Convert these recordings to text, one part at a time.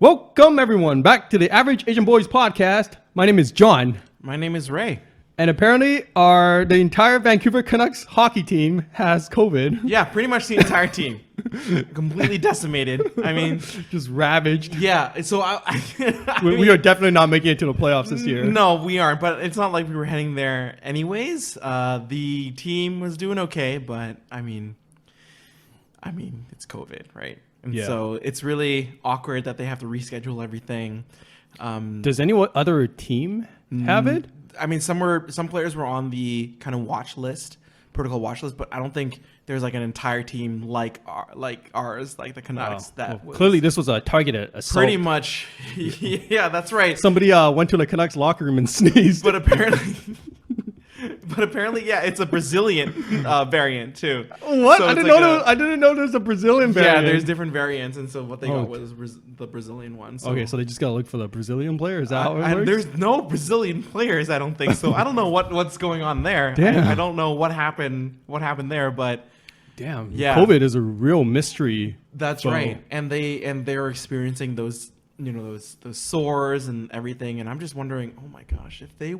Welcome, everyone, back to the Average Asian Boys podcast. My name is John. My name is Ray. And apparently, the entire Vancouver Canucks hockey team has COVID. Yeah, pretty much the entire team. Completely decimated. I mean, just ravaged. Yeah, so we are definitely not making it to the playoffs this year. No, we aren't, but it's not like we were heading there anyways. The team was doing okay, but I mean, it's COVID, right? And so it's really awkward that they have to reschedule everything. Does any other team have it? I mean, some players were on the kind of protocol watch list, but I don't think there's like an entire team like ours, like the Canucks. Clearly, this was a targeted assault. Pretty much, yeah, that's right. Somebody went to the Canucks locker room and sneezed. But apparently, yeah, it's a Brazilian variant too. What? So I didn't know there's a Brazilian variant. Yeah, there's different variants, and so what they got was the Brazilian one. So. Okay, so they just gotta look for the Brazilian player. Is that how it works? There's no Brazilian players, I don't think so. I don't know what's going on there. Damn. I don't know what happened there, but damn, yeah, COVID is a real mystery. That's right, and they're experiencing those. You know, those sores and everything, and I'm just wondering, oh my gosh, if they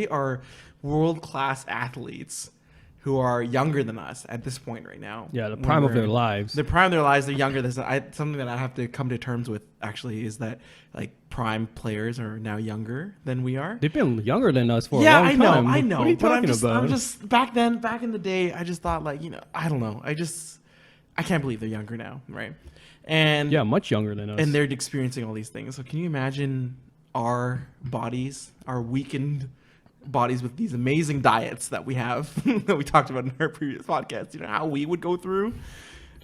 are world-class athletes who are younger than us at this point right now. Yeah, the prime of their lives. The prime of their lives, they're younger than us. Something that I have to come to terms with actually is that like prime players are now younger than we are. They've been younger than us for a long time. I know. What are you talking about? I'm just back in the day, I just thought like, I don't know. I can't believe they're younger now, right? And yeah, much younger than us. And they're experiencing all these things. So can you imagine our weakened bodies with these amazing diets that we have that we talked about in our previous podcast? You know, how we would go through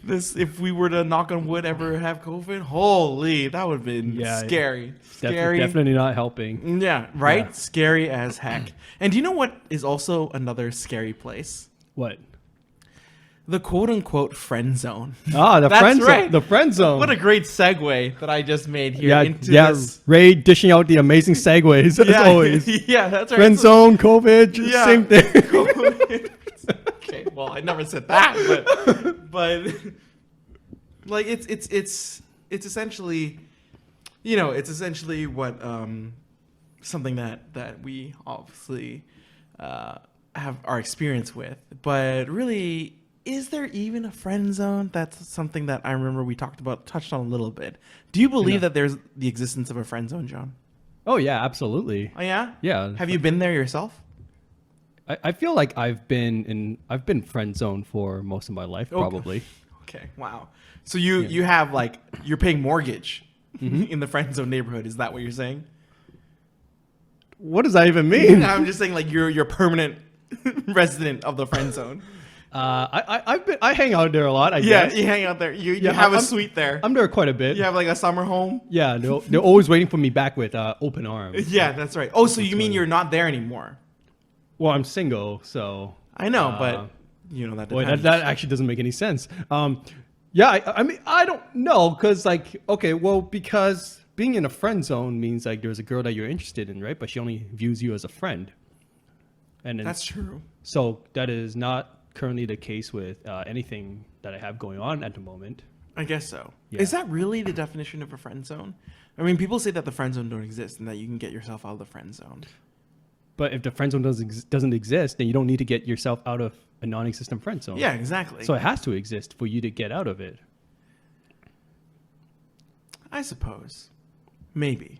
this if we were to, knock on wood, ever have COVID? Holy, that would have been scary. Scary. Definitely not helping. Yeah, right? Yeah. Scary as heck. And do you know what is also another scary place? What? The quote-unquote friend zone. Ah, the friend zone. The friend zone. What a great segue that I just made here into this. Ray dishing out the amazing segues as always. Yeah, that's right. Friend zone, COVID, same thing. Okay, well, I never said that, but like it's essentially, it's essentially what something that we obviously have our experience with, but really. Is there even a friend zone? That's something that I remember we touched on a little bit. Do you believe that there's the existence of a friend zone, John? Oh, yeah, absolutely. Oh, yeah? Yeah. Have you been there yourself? I feel like I've been friend zoned for most of my life, probably. Okay, wow. So you have like, you're paying mortgage in the friend zone neighborhood. Is that what you're saying? What does that even mean? I'm just saying like you're permanent resident of the friend zone. I hang out there a lot. I guess. You hang out there. You have a suite there. I'm there quite a bit. You have like a summer home. Yeah, they're always waiting for me back with open arms. Yeah, that's right. Oh, so you mean you're not there anymore? Well, I'm single, so I know, but that. Boy, that actually doesn't make any sense. Yeah, I mean, I don't know, because because being in a friend zone means like there's a girl that you're interested in, right? But she only views you as a friend. And that's true. So that is not currently the case with anything that I have going on at the moment. I guess so. Yeah. Is that really the definition of a friend zone? I mean, people say that the friend zone don't exist and that you can get yourself out of the friend zone. But if the friend zone doesn't exist, then you don't need to get yourself out of a non-existent friend zone. Yeah, exactly. So it has to exist for you to get out of it. I suppose. Maybe.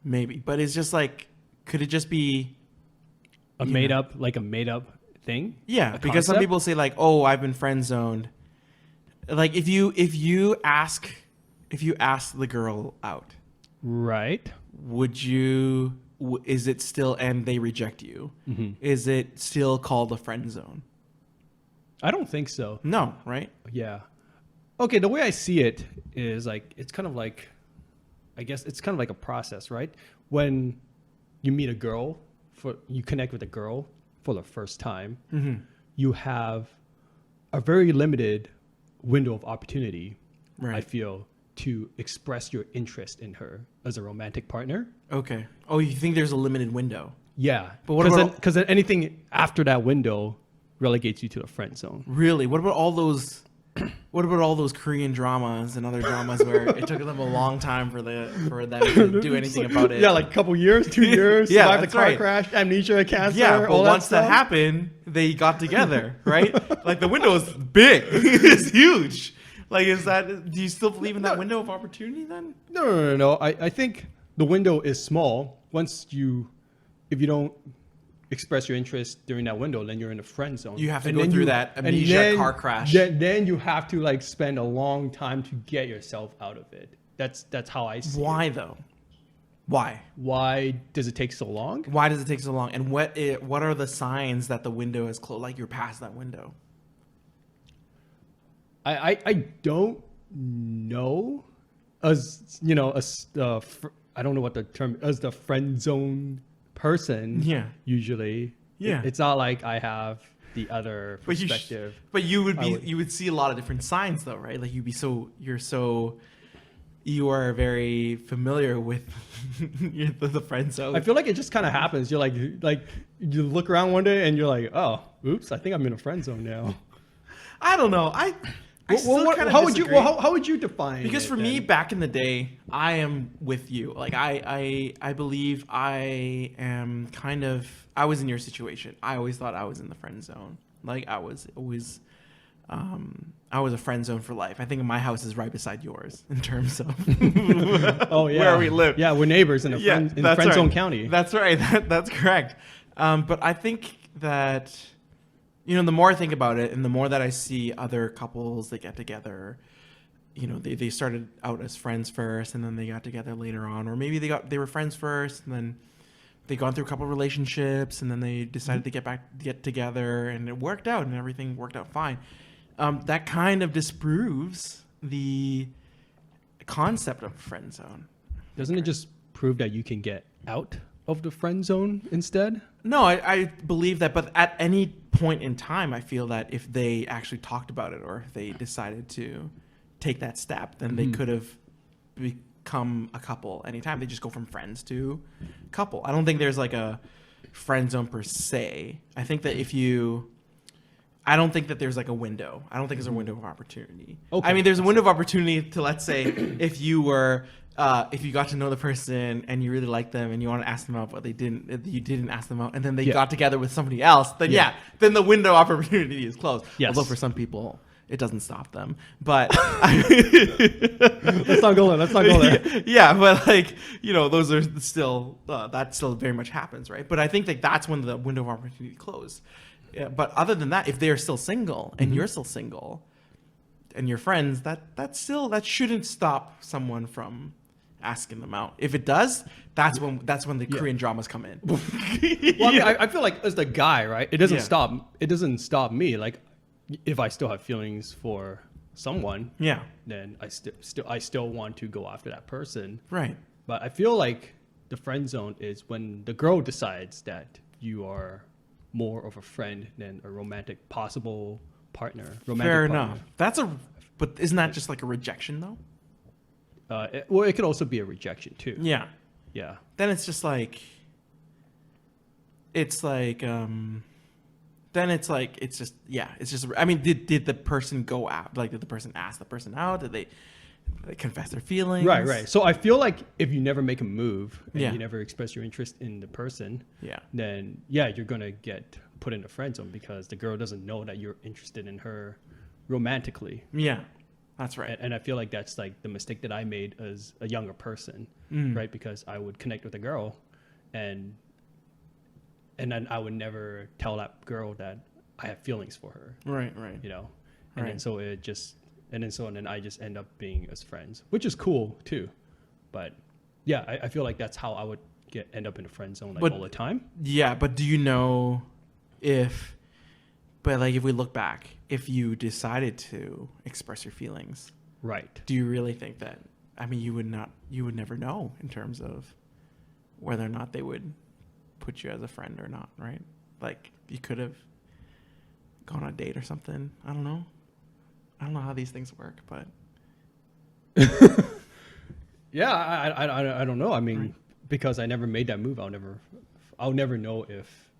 But it's just like, could it just be a made up thing? Yeah, because some people say like, "Oh, I've been friend zoned." Like if you ask the girl out, right? Would you? Is it still, and they reject you? Mm-hmm. Is it still called a friend zone? I don't think so. No, right? Yeah. Okay, the way I see it is like it's kind of like, I guess it's kind of like a process, right? When you meet a girl, you connect with a girl for the first time, you have a very limited window of opportunity, right. I feel, to express your interest in her as a romantic partner. Okay. Oh, you think there's a limited window? Yeah. But because then anything after that window relegates you to a friend zone. Really? What about all those What about all those Korean dramas and other dramas where it took them a long time for them to do anything about it? Yeah, like a couple years, 2 years, Yeah, survive the that's car right. crash, amnesia, cancer, Yeah, but all once that stuff. happened, they got together, right? Like the window is big, it's huge. Like, do you still believe in that window of opportunity then? No. I think the window is small. If you don't express your interest during that window, then you're in the friend zone. You have to And go then through that and amnesia then- car crash. Then you have to like spend a long time to get yourself out of it. That's how I see it. Why though? Why? Why does it take so long? Why does it take so long? And what are the signs that the window is closed? Like you're past that window. I don't know, as you know, I don't know what the term, as the friend zone person. Yeah. Usually. Yeah. It's not like I have the other But perspective. you would I would- you would see a lot of different signs though, right? Like you are very familiar with the friend zone. I feel like it just kind of happens. You're like you look around one day and you're like, oh, oops, I think I'm in a friend zone now. I don't know. I still kind of how would you disagree. how would you define Because it for me, then? back in the day, I am with you. Like I believe I am kind of. I was in your situation. I always thought I was in the friend zone. Like I was always. I was a friend zone for life. I think my house is right beside yours in terms of Oh yeah, where we live. Yeah, we're neighbors in friend that's right. zone county. That's right. That's correct. But I think that, the more I think about it and the more that I see other couples that get together, they started out as friends first and then they got together later on, or maybe they were friends first and then they gone through a couple relationships and then they decided to get together and it worked out and everything worked out fine. That kind of disproves the concept of friend zone. Doesn't it just prove that you can get out of the friend zone instead? No, I believe that, but at any point in time, I feel that if they actually talked about it or if they decided to take that step, then they could have become a couple anytime. They just go from friends to couple. I don't think there's like a friend zone per se. I think that I don't think that there's like a window. I don't think there's a window of opportunity. Okay. I mean, there's a window of opportunity to, let's say, if you got to know the person and you really liked them and you want to ask them out, but you didn't ask them out, and then they got together with somebody else, then then the window of opportunity is closed. Yes. Although for some people, it doesn't stop them. But Let's not go there. Let's not go there. yeah, but like, those are still that still very much happens, right? But I think that that's when the window of opportunity closed. Yeah, but other than that, if they're still single and you're still single and you're friends, that shouldn't stop someone from asking them out. If it does, that's when the Korean dramas come in. Well, I mean, I feel like as the guy, right? It doesn't Yeah. stop me. Like, if I still have feelings for someone, Yeah, then I still want to go after that person. right. But I feel like the friend zone is when the girl decides that you are more of a friend than a romantic possible partner. Fair enough. But isn't that just like a rejection though? It could also be a rejection too. Yeah. Yeah. Then it's just like, I mean, did the person go out? Like, did the person ask the person out? Did they confess their feelings? Right. So I feel like if you never make a move and Yeah. you never express your interest in the person, Yeah. then you're gonna get put in a friend zone because the girl doesn't know that you're interested in her romantically. Yeah. That's right. And I feel like that's like the mistake that I made as a younger person, Mm. right? Because I would connect with a girl and then I would never tell that girl that I have feelings for her, Right. and Right. then so then I just end up being as friends, which is cool too. But yeah, I feel like that's how I would end up in a friend zone But- all the time. Yeah, but do you know if we look back, if you decided to express your feelings, Right. do you really think that, I mean, you would never know in terms of whether or not they would put you as a friend or not, right? Like, you could have gone on a date or something. I don't know how these things work, but Yeah, I don't know. I mean, Right. because I never made that move, I'll never know if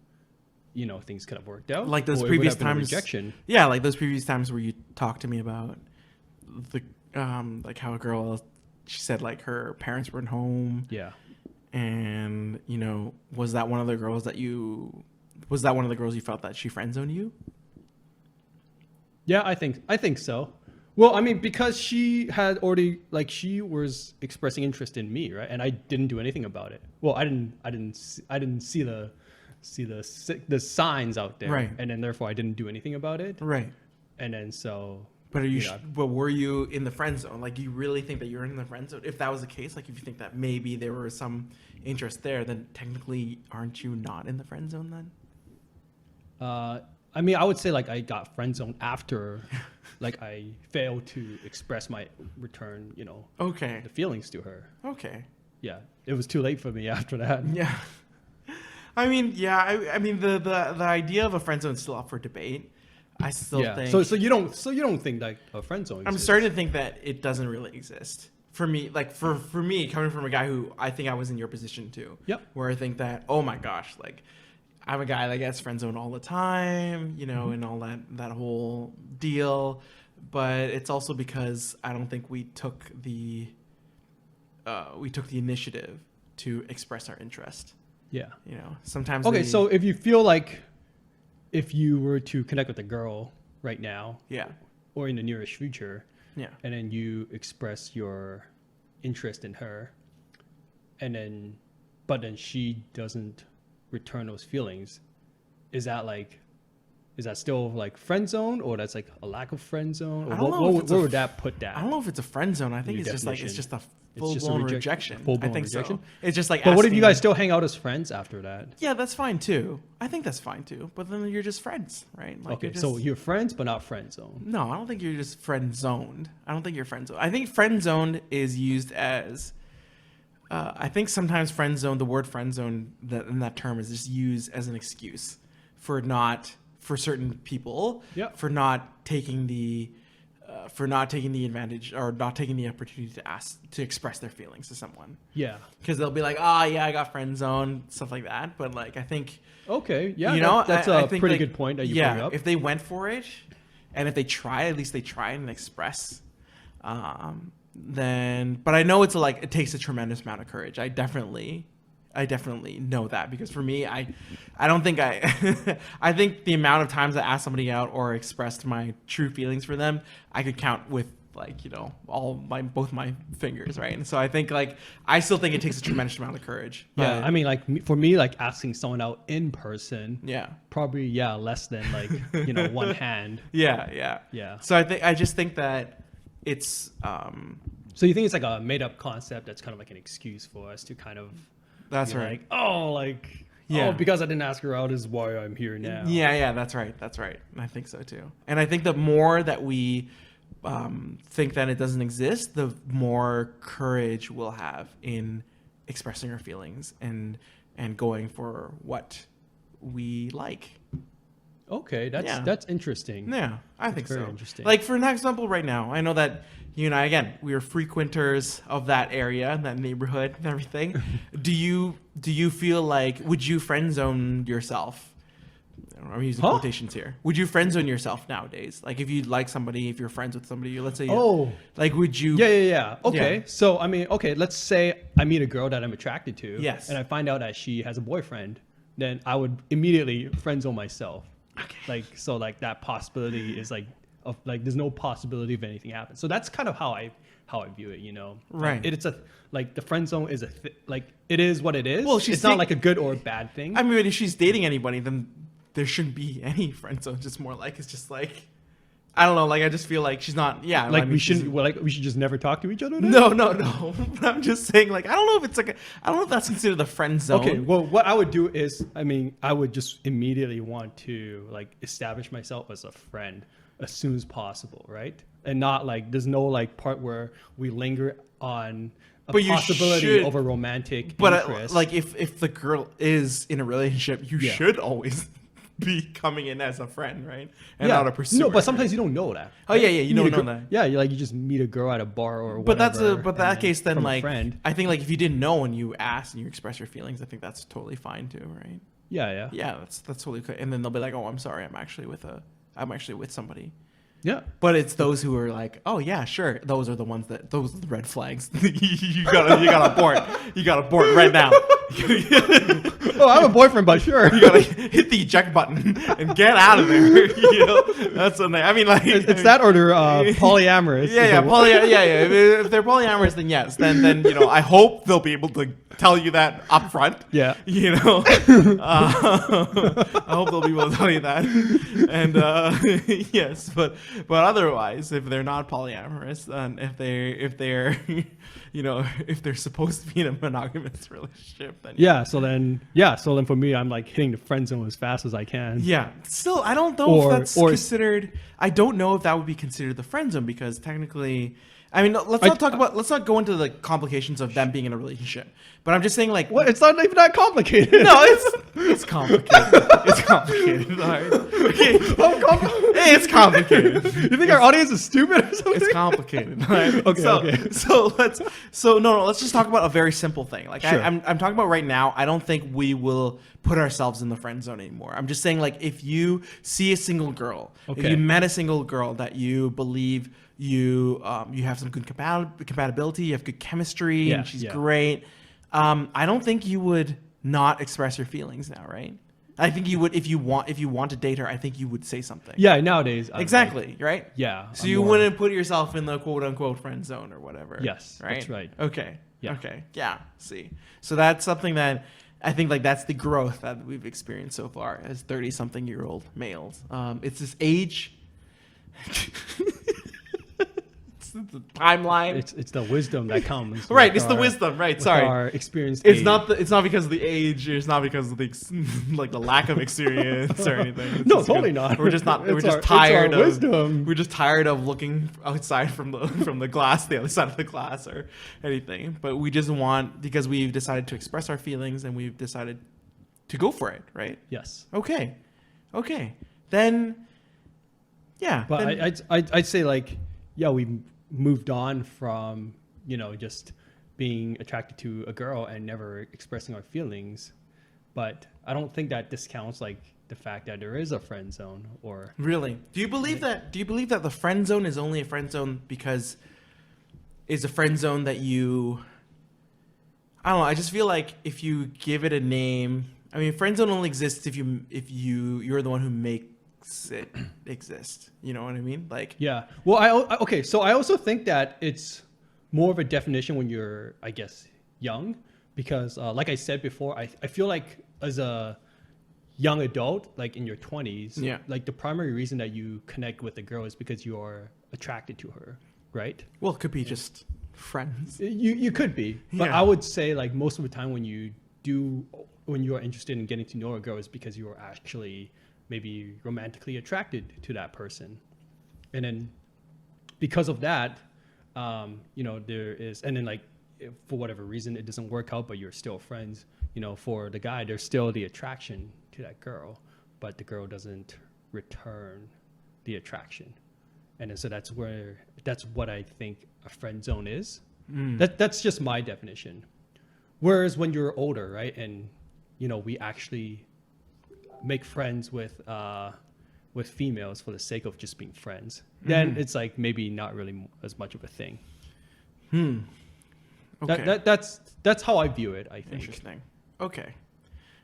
things could have worked out. Like those or it would previous have been a times. rejection. Yeah, like those previous times where you talked to me about the like how a girl, she said like her parents weren't home, Yeah. and was that one of the girls you felt that she friend zoned you? Yeah, I think so. Well, I mean, because she had already, like, she was expressing interest in me, right? And I didn't do anything about it. Well, I didn't see the signs out there, Right. And then therefore I didn't do anything about it. Right. And then so. But are you? know, But were you in the friend zone? Like, do you really think that you're in the friend zone? If that was the case, like, if you think that maybe there was some interest there, then technically, aren't you not in the friend zone then? I mean, I would say like I got friend zoned after, like I failed to express my return, Okay. the feelings to her. Okay. Yeah, it was too late for me after that. Yeah. I mean, yeah. I mean, the idea of a friend zone is still up for debate. I still think. So you don't think like a friend zone I'm exists? starting to think that it doesn't really exist for me. Like for me, coming from a guy who I think I was in your position too. Yep. Where I think that, oh my gosh, like I'm a guy that gets friend zoned all the time, and all that whole deal. But it's also because I don't think we took the initiative to express our interest. Yeah. Sometimes. Okay, so if you feel like if you were to connect with a girl right now Yeah. or in the nearest future, Yeah. and then you express your interest in her, but then she doesn't return those feelings, is that still like friend zone, or that's like a lack of friend zone, or I don't know if it's where a would that put that? I don't know if it's a friend zone. I think New it's just definition. a It's full just a blown rejection. rejection. Full-blown I think rejection? so. It's just like. But what if you asking- guys still hang out as friends after that? Yeah, that's fine too. I think that's fine too. But then you're just friends, right? Like Okay, you're just, so you're friends but not friend zone. no, I don't think you're just friend zoned. I don't think you're friend zoned. I think friend zoned is used as. I think sometimes friend zone, the word friend zone, in that term is just used as an excuse for certain people, Yeah. for not taking the advantage or not taking the opportunity to express their feelings to someone, Yeah. because they'll be like, oh yeah, I got friend zoned, stuff like that. But like, I think. Okay. Yeah. That's I a think, pretty like, good point that you yeah, bring up. if they went for it, and if they try, at least they try and express. Then, but I know it takes a tremendous amount of courage. I definitely know that, because for me, I don't think I think the amount of times I asked somebody out or expressed my true feelings for them, I could count with both my fingers, right? And so I think I still think it takes a tremendous amount of courage. Yeah, But, I mean, for me, like asking someone out in person, yeah, probably less than one hand. yeah. Yeah. So I just think that it's So you think it's like a made up concept that's kind of like an excuse for us to kind of that's be right. oh, because I didn't ask her out is why I'm here now. Yeah, that's right. And I think so too. And I think the more that we think that it doesn't exist, the more courage we'll have in expressing our feelings and going for what we like. Okay, that's interesting. Yeah, I think very so. interesting. Like, for an example, right now, I know that you and I, again, we are frequenters of that area, that neighborhood, and everything. Do you feel like, would you friend zone yourself? I'm using quotations here. Would you friend zone yourself nowadays? Like, if you like somebody, if you're friends with somebody, let's say, would you? Yeah. Okay. Yeah. So, I mean, let's say I meet a girl that I'm attracted to. Yes. And I find out that she has a boyfriend, then I would immediately friend zone myself. Okay. That possibility is there's no possibility of anything happen. So that's kind of how I view it, Right. It's the friend zone is it is what it is. Well, it's not like a good or bad thing. I mean, if she's dating anybody, then there shouldn't be any friend zone. It's more like, it's just like, I don't know. Like, I just feel like she's not. Yeah. I mean, we shouldn't. We should just never talk to each other. Then? No. I'm just saying, I don't know if it's I don't know if that's considered the friend zone. Okay. Well, what I would do is, I would just immediately want to establish myself as a friend as soon as possible, right? And not there's no part where we linger on a But you possibility should- of a romantic But interest. if the girl is in a relationship, you Yeah. should always be coming in as a friend, right? And not a pursuer. No, but sometimes you don't know that. Oh, yeah, you don't meet a know gr- that. Yeah, you just meet a girl at a bar or But whatever. that and case then from a friend. I think if you didn't know and you asked and you express your feelings, I think that's totally fine too, right? Yeah. Yeah, that's totally okay. And then they'll be like, "Oh, I'm sorry, I'm actually with somebody." Yeah. But it's those who are like, "Oh yeah, sure." Those are the ones those are the red flags. you gotta abort. You gotta abort right now. Oh, I have a boyfriend, but sure. You gotta hit the eject button and get out of there. You know, that's what I mean. Like, It's that or they're polyamorous. yeah. If they're polyamorous, then yes. Then you know, I hope they'll be able to tell you that up front. Yeah. You know, I hope they'll be able to tell you that. And yes, but otherwise, if they're not polyamorous, and if they're you know, if they're supposed to be in a monogamous relationship, then So then for me, I'm like hitting the friend zone as fast as I can. yeah. Still, I don't know Or- if that's or- considered. I don't know if that would be considered the friend zone because technically, I mean, let's not go into the complications of them being in a relationship. But I'm just saying, like, What? It's not even that complicated. no, it's complicated. It's complicated. All right. Okay. Hey, it's complicated. You think our audience is stupid or something? It's complicated. All right? Okay. So let's just talk about a very simple thing. Like Sure. I'm talking about right now. I don't think we will put ourselves in the friend zone anymore. I'm just saying, like, if you see a single girl, if Okay. you met a single girl that you believe you have some good compatibility, you have good chemistry, Yeah, and she's yeah. great. I don't think you would not express your feelings now, right? I think you would if you want to date her. I think you would say something. Yeah, nowadays. I'm Exactly. Right. like, yeah. So I'm you more- wouldn't put yourself in the quote unquote friend zone or whatever. Yes, Right. that's right. Okay. Yeah. Okay. Yeah. See. So that's something that I think like that's the growth that we've experienced so far as 30-something-year-old males. It's this age. It's the timeline. It's the wisdom that comes. Right. with It's the our- wisdom. Right. with Sorry. Our experience. It's not because of the age. It's not because of the like the lack of experience or anything. It's No, just totally because not. We're just not. We're It's just our- it's our tired of wisdom. We're just tired of looking outside from the glass, the other side of the glass, or anything. But we just want because we've decided to express our feelings and we've decided to go for it. Right. Yes. Okay. Then. Yeah. But then- I'd say like, yeah, we moved on from, just being attracted to a girl and never expressing our feelings. But I don't think that discounts like the fact that there is a friend zone or. Really? Do you believe that the friend zone is only a friend zone because is a friend zone that you I don't know, I just feel like if you give it a name, I mean friend zone only exists if you're the one who makes it exist. You know what I mean? Like Yeah. Well, okay. So I also think that it's more of a definition when you're, I guess, young, because like I said before, I feel like as a young adult, like in your 20s, Yeah. like the primary reason that you connect with a girl is because you are attracted to her, right? well, it could be just friends. You could be, but Yeah. I would say like most of the time when you are interested in getting to know a girl is because you are actually maybe romantically attracted to that person. And then because of that, there is, and then like, if for whatever reason it doesn't work out, but you're still friends, for the guy, there's still the attraction to that girl, but the girl doesn't return the attraction. And then, so that's what I think a friend zone is. That's just my definition. Whereas when you're older, right, and we actually make friends with females for the sake of just being friends, then it's like maybe not really as much of a thing. Okay. That's how I view it, I think. Interesting. Okay.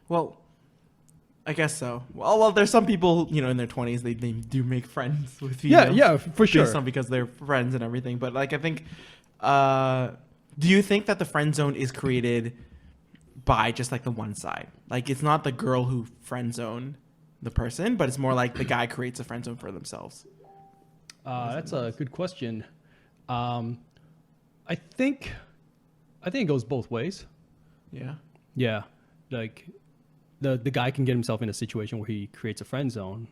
Well, I guess so. Well, there's some people, in their 20s, they do make friends with females. Yeah, for sure. Based on because they're friends and everything. But like, I think, do you think that the friend zone is created by just like the one side? Like, it's not the girl who friend zone the person, but it's more like the guy creates a friend zone for themselves. That's a good question. I think it goes both ways. Yeah. Yeah, like the guy can get himself in a situation where he creates a friend zone,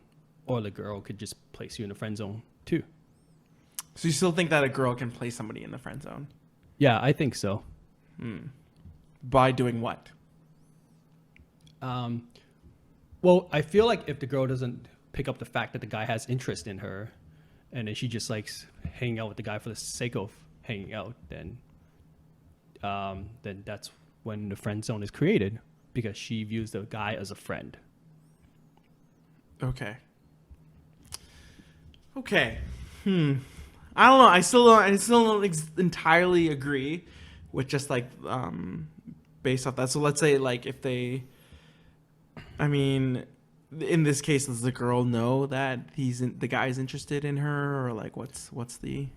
or the girl could just place you in a friend zone too. So you still think that a girl can place somebody in the friend zone? Yeah, I think so. By doing what? Well, I feel like if the girl doesn't pick up the fact that the guy has interest in her, and then she just likes hanging out with the guy for the sake of hanging out, then that's when the friend zone is created. because she views the guy as a friend. Okay. Okay. I don't know. I still don't entirely agree with just like based off that. So let's say like if they, I mean, in this case, does the girl know that the guy's interested in her, or like what's the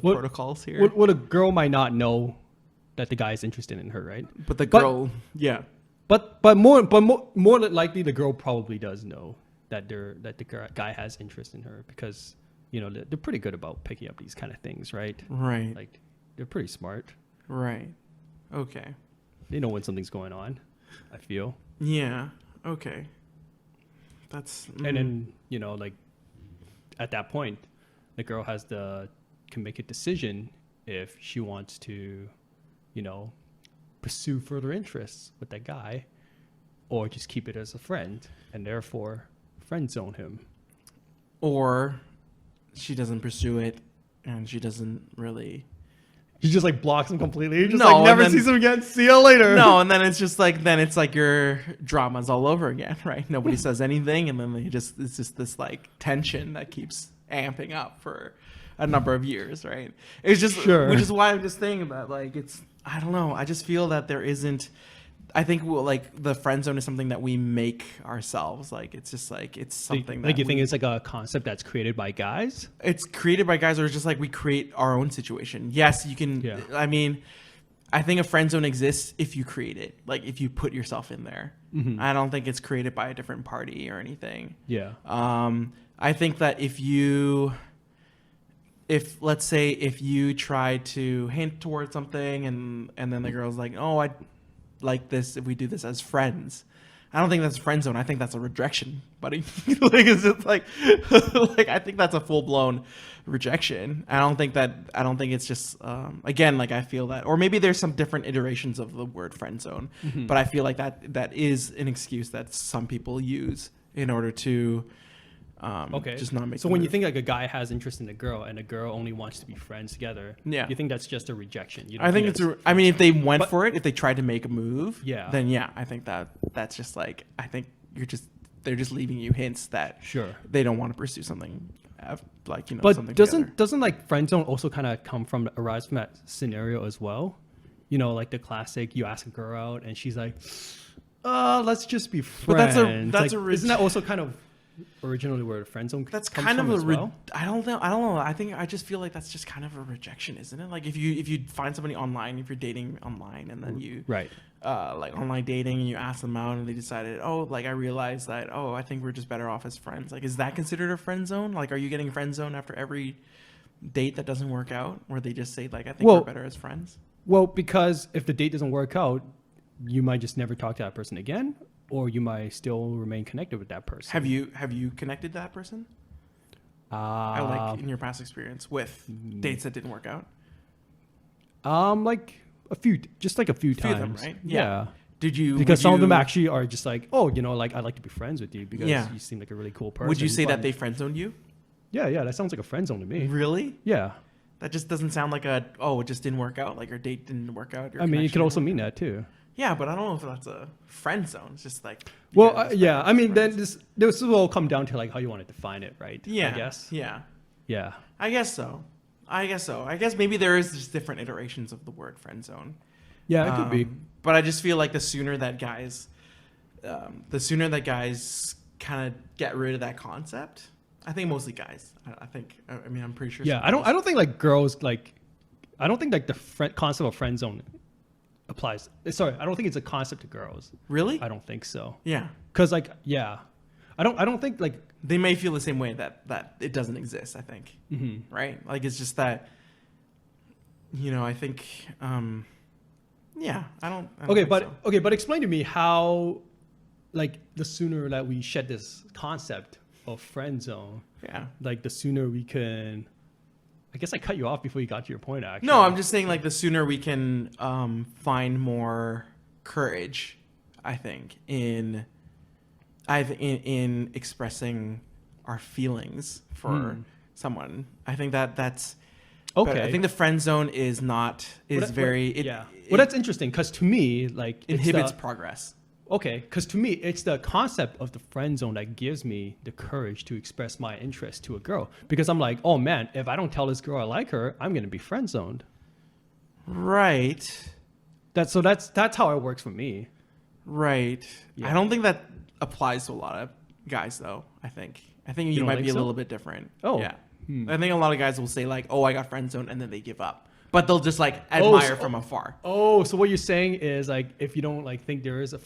protocols here? What a girl might not know that the guy is interested in her, right? But the girl, yeah. But more likely the girl probably does know that the guy has interest in her, because they're pretty good about picking up these kind of things, right? Right. Like they're pretty smart. Right. Okay. They know when something's going on, I feel. Yeah. Okay. That's And then like at that point, the girl can make a decision if she wants to, pursue further interests with that guy, or just keep it as a friend and therefore friend zone him. or she doesn't pursue it and she doesn't really. He just like blocks him completely. He just No, like never and then- sees him again. See you later. No, and then it's just like your drama's all over again, right? Nobody says anything, and then it's just this like tension that keeps amping up for a number of years, right? It's just Sure. which is why I'm just saying that like I don't know. I just feel that there isn't. I think like the friend zone is something that we make ourselves. Like it's just like it's something like that you think it's like a concept that's created by guys? it's created by guys, or it's just like we create our own situation. Yes, you can. Yeah. I mean, I think a friend zone exists if you create it, like if you put yourself in there. Mm-hmm. I don't think it's created by a different party or anything. Yeah. I think that if let's say if you try to hint towards something and then the girl's like, oh, I'd like this if we do this as friends. I don't think that's friend zone. I think that's a rejection, buddy. Like it's just like I think that's a full blown rejection. I don't think it's just again, like I feel that, or maybe there's some different iterations of the word friend zone, but I feel like that is an excuse that some people use in order to Okay. just not make. So the when you move. think like a guy has interest in a girl and a girl only wants to be friends together, Yeah. you think that's just a rejection? You don't I think it's. that's- I mean, if they went But- for it, if they tried to make a move, Yeah. then yeah, I think that's just like I think they're just leaving you hints that Sure. they don't want to pursue something like But something doesn't together. like friend zone also kind of arise from that scenario as well? Like the classic, you ask a girl out and she's like, let's just be But friends. that's Like, isn't that also kind of originally where the friend zone That's comes kind of from a as well? I don't know. I just feel like that's just kind of a rejection, isn't it? Like if you find somebody online, if you're dating online, and then you Right. like online dating, and you ask them out, and they decided, oh, like I realized that, oh, I think we're just better off as friends. Like, is that considered a friend zone? Like, are you getting friend zone after every date that doesn't work out, where they just say like, I think Well- we're better as friends? Well, because if the date doesn't work out, you might just never talk to that person again, or you might still remain connected with that person. Have you connected to that person? Like in your past experience with dates that didn't work out? Like a few Few times, of them, right? Yeah. Did you? Because would some of them you- actually are just like, oh, like I'd like to be friends with you because Yeah. you seem like a really cool person. Would you say that but- they friend zoned you? Yeah, that sounds like a friend zone to me. Really? Yeah. That just doesn't sound like it just didn't work out. Like your date didn't work out. Your I mean, it connection could also didn't mean work out. that too. Yeah, but I don't know if that's a friend zone. It's just like. you Well, guys are yeah. better I as mean, then friends. this will all come down to like how you want to define it, right? Yeah. I guess. Yeah. Yeah. I guess so. I guess maybe there is just different iterations of the word friend zone. Yeah, it could be. But I just feel like the sooner that guys kind of get rid of that concept. I think mostly guys. I mean, I'm pretty sure. Yeah, I don't think like girls like. I don't think like the concept of friend zone applies. Sorry, I don't think it's a concept to girls. Really? I don't think so. Yeah. Cause like yeah, I don't think like They may feel the same way that it doesn't exist. I think. mm-hmm. Right? Like it's just that. I think. Yeah, I don't. Okay, think so. but explain to me how, like, the sooner that we shed this concept of friend zone, Yeah. like the sooner we can. I guess I cut you off before you got to your point. Actually, No, I'm just saying like the sooner we can find more courage, I think in expressing our feelings for someone. I think that's But Okay. I think the friend zone is very yeah. Well, that's interesting because to me, like, inhibits it's progress. okay, because to me, it's the concept of the friend zone that gives me the courage to express my interest to a girl. Because I'm like, oh man, if I don't tell this girl I like her, I'm gonna be friend zoned. Right. That's how it works for me. Right. Yeah. I don't think that applies to a lot of guys, though. I think you don't might think be a so? little bit different. Oh. Yeah. I think a lot of guys will say like, "Oh, I got friend zoned," and then they give up. But they'll just like admire from afar. Oh, so what you're saying is like if you don't like think there is a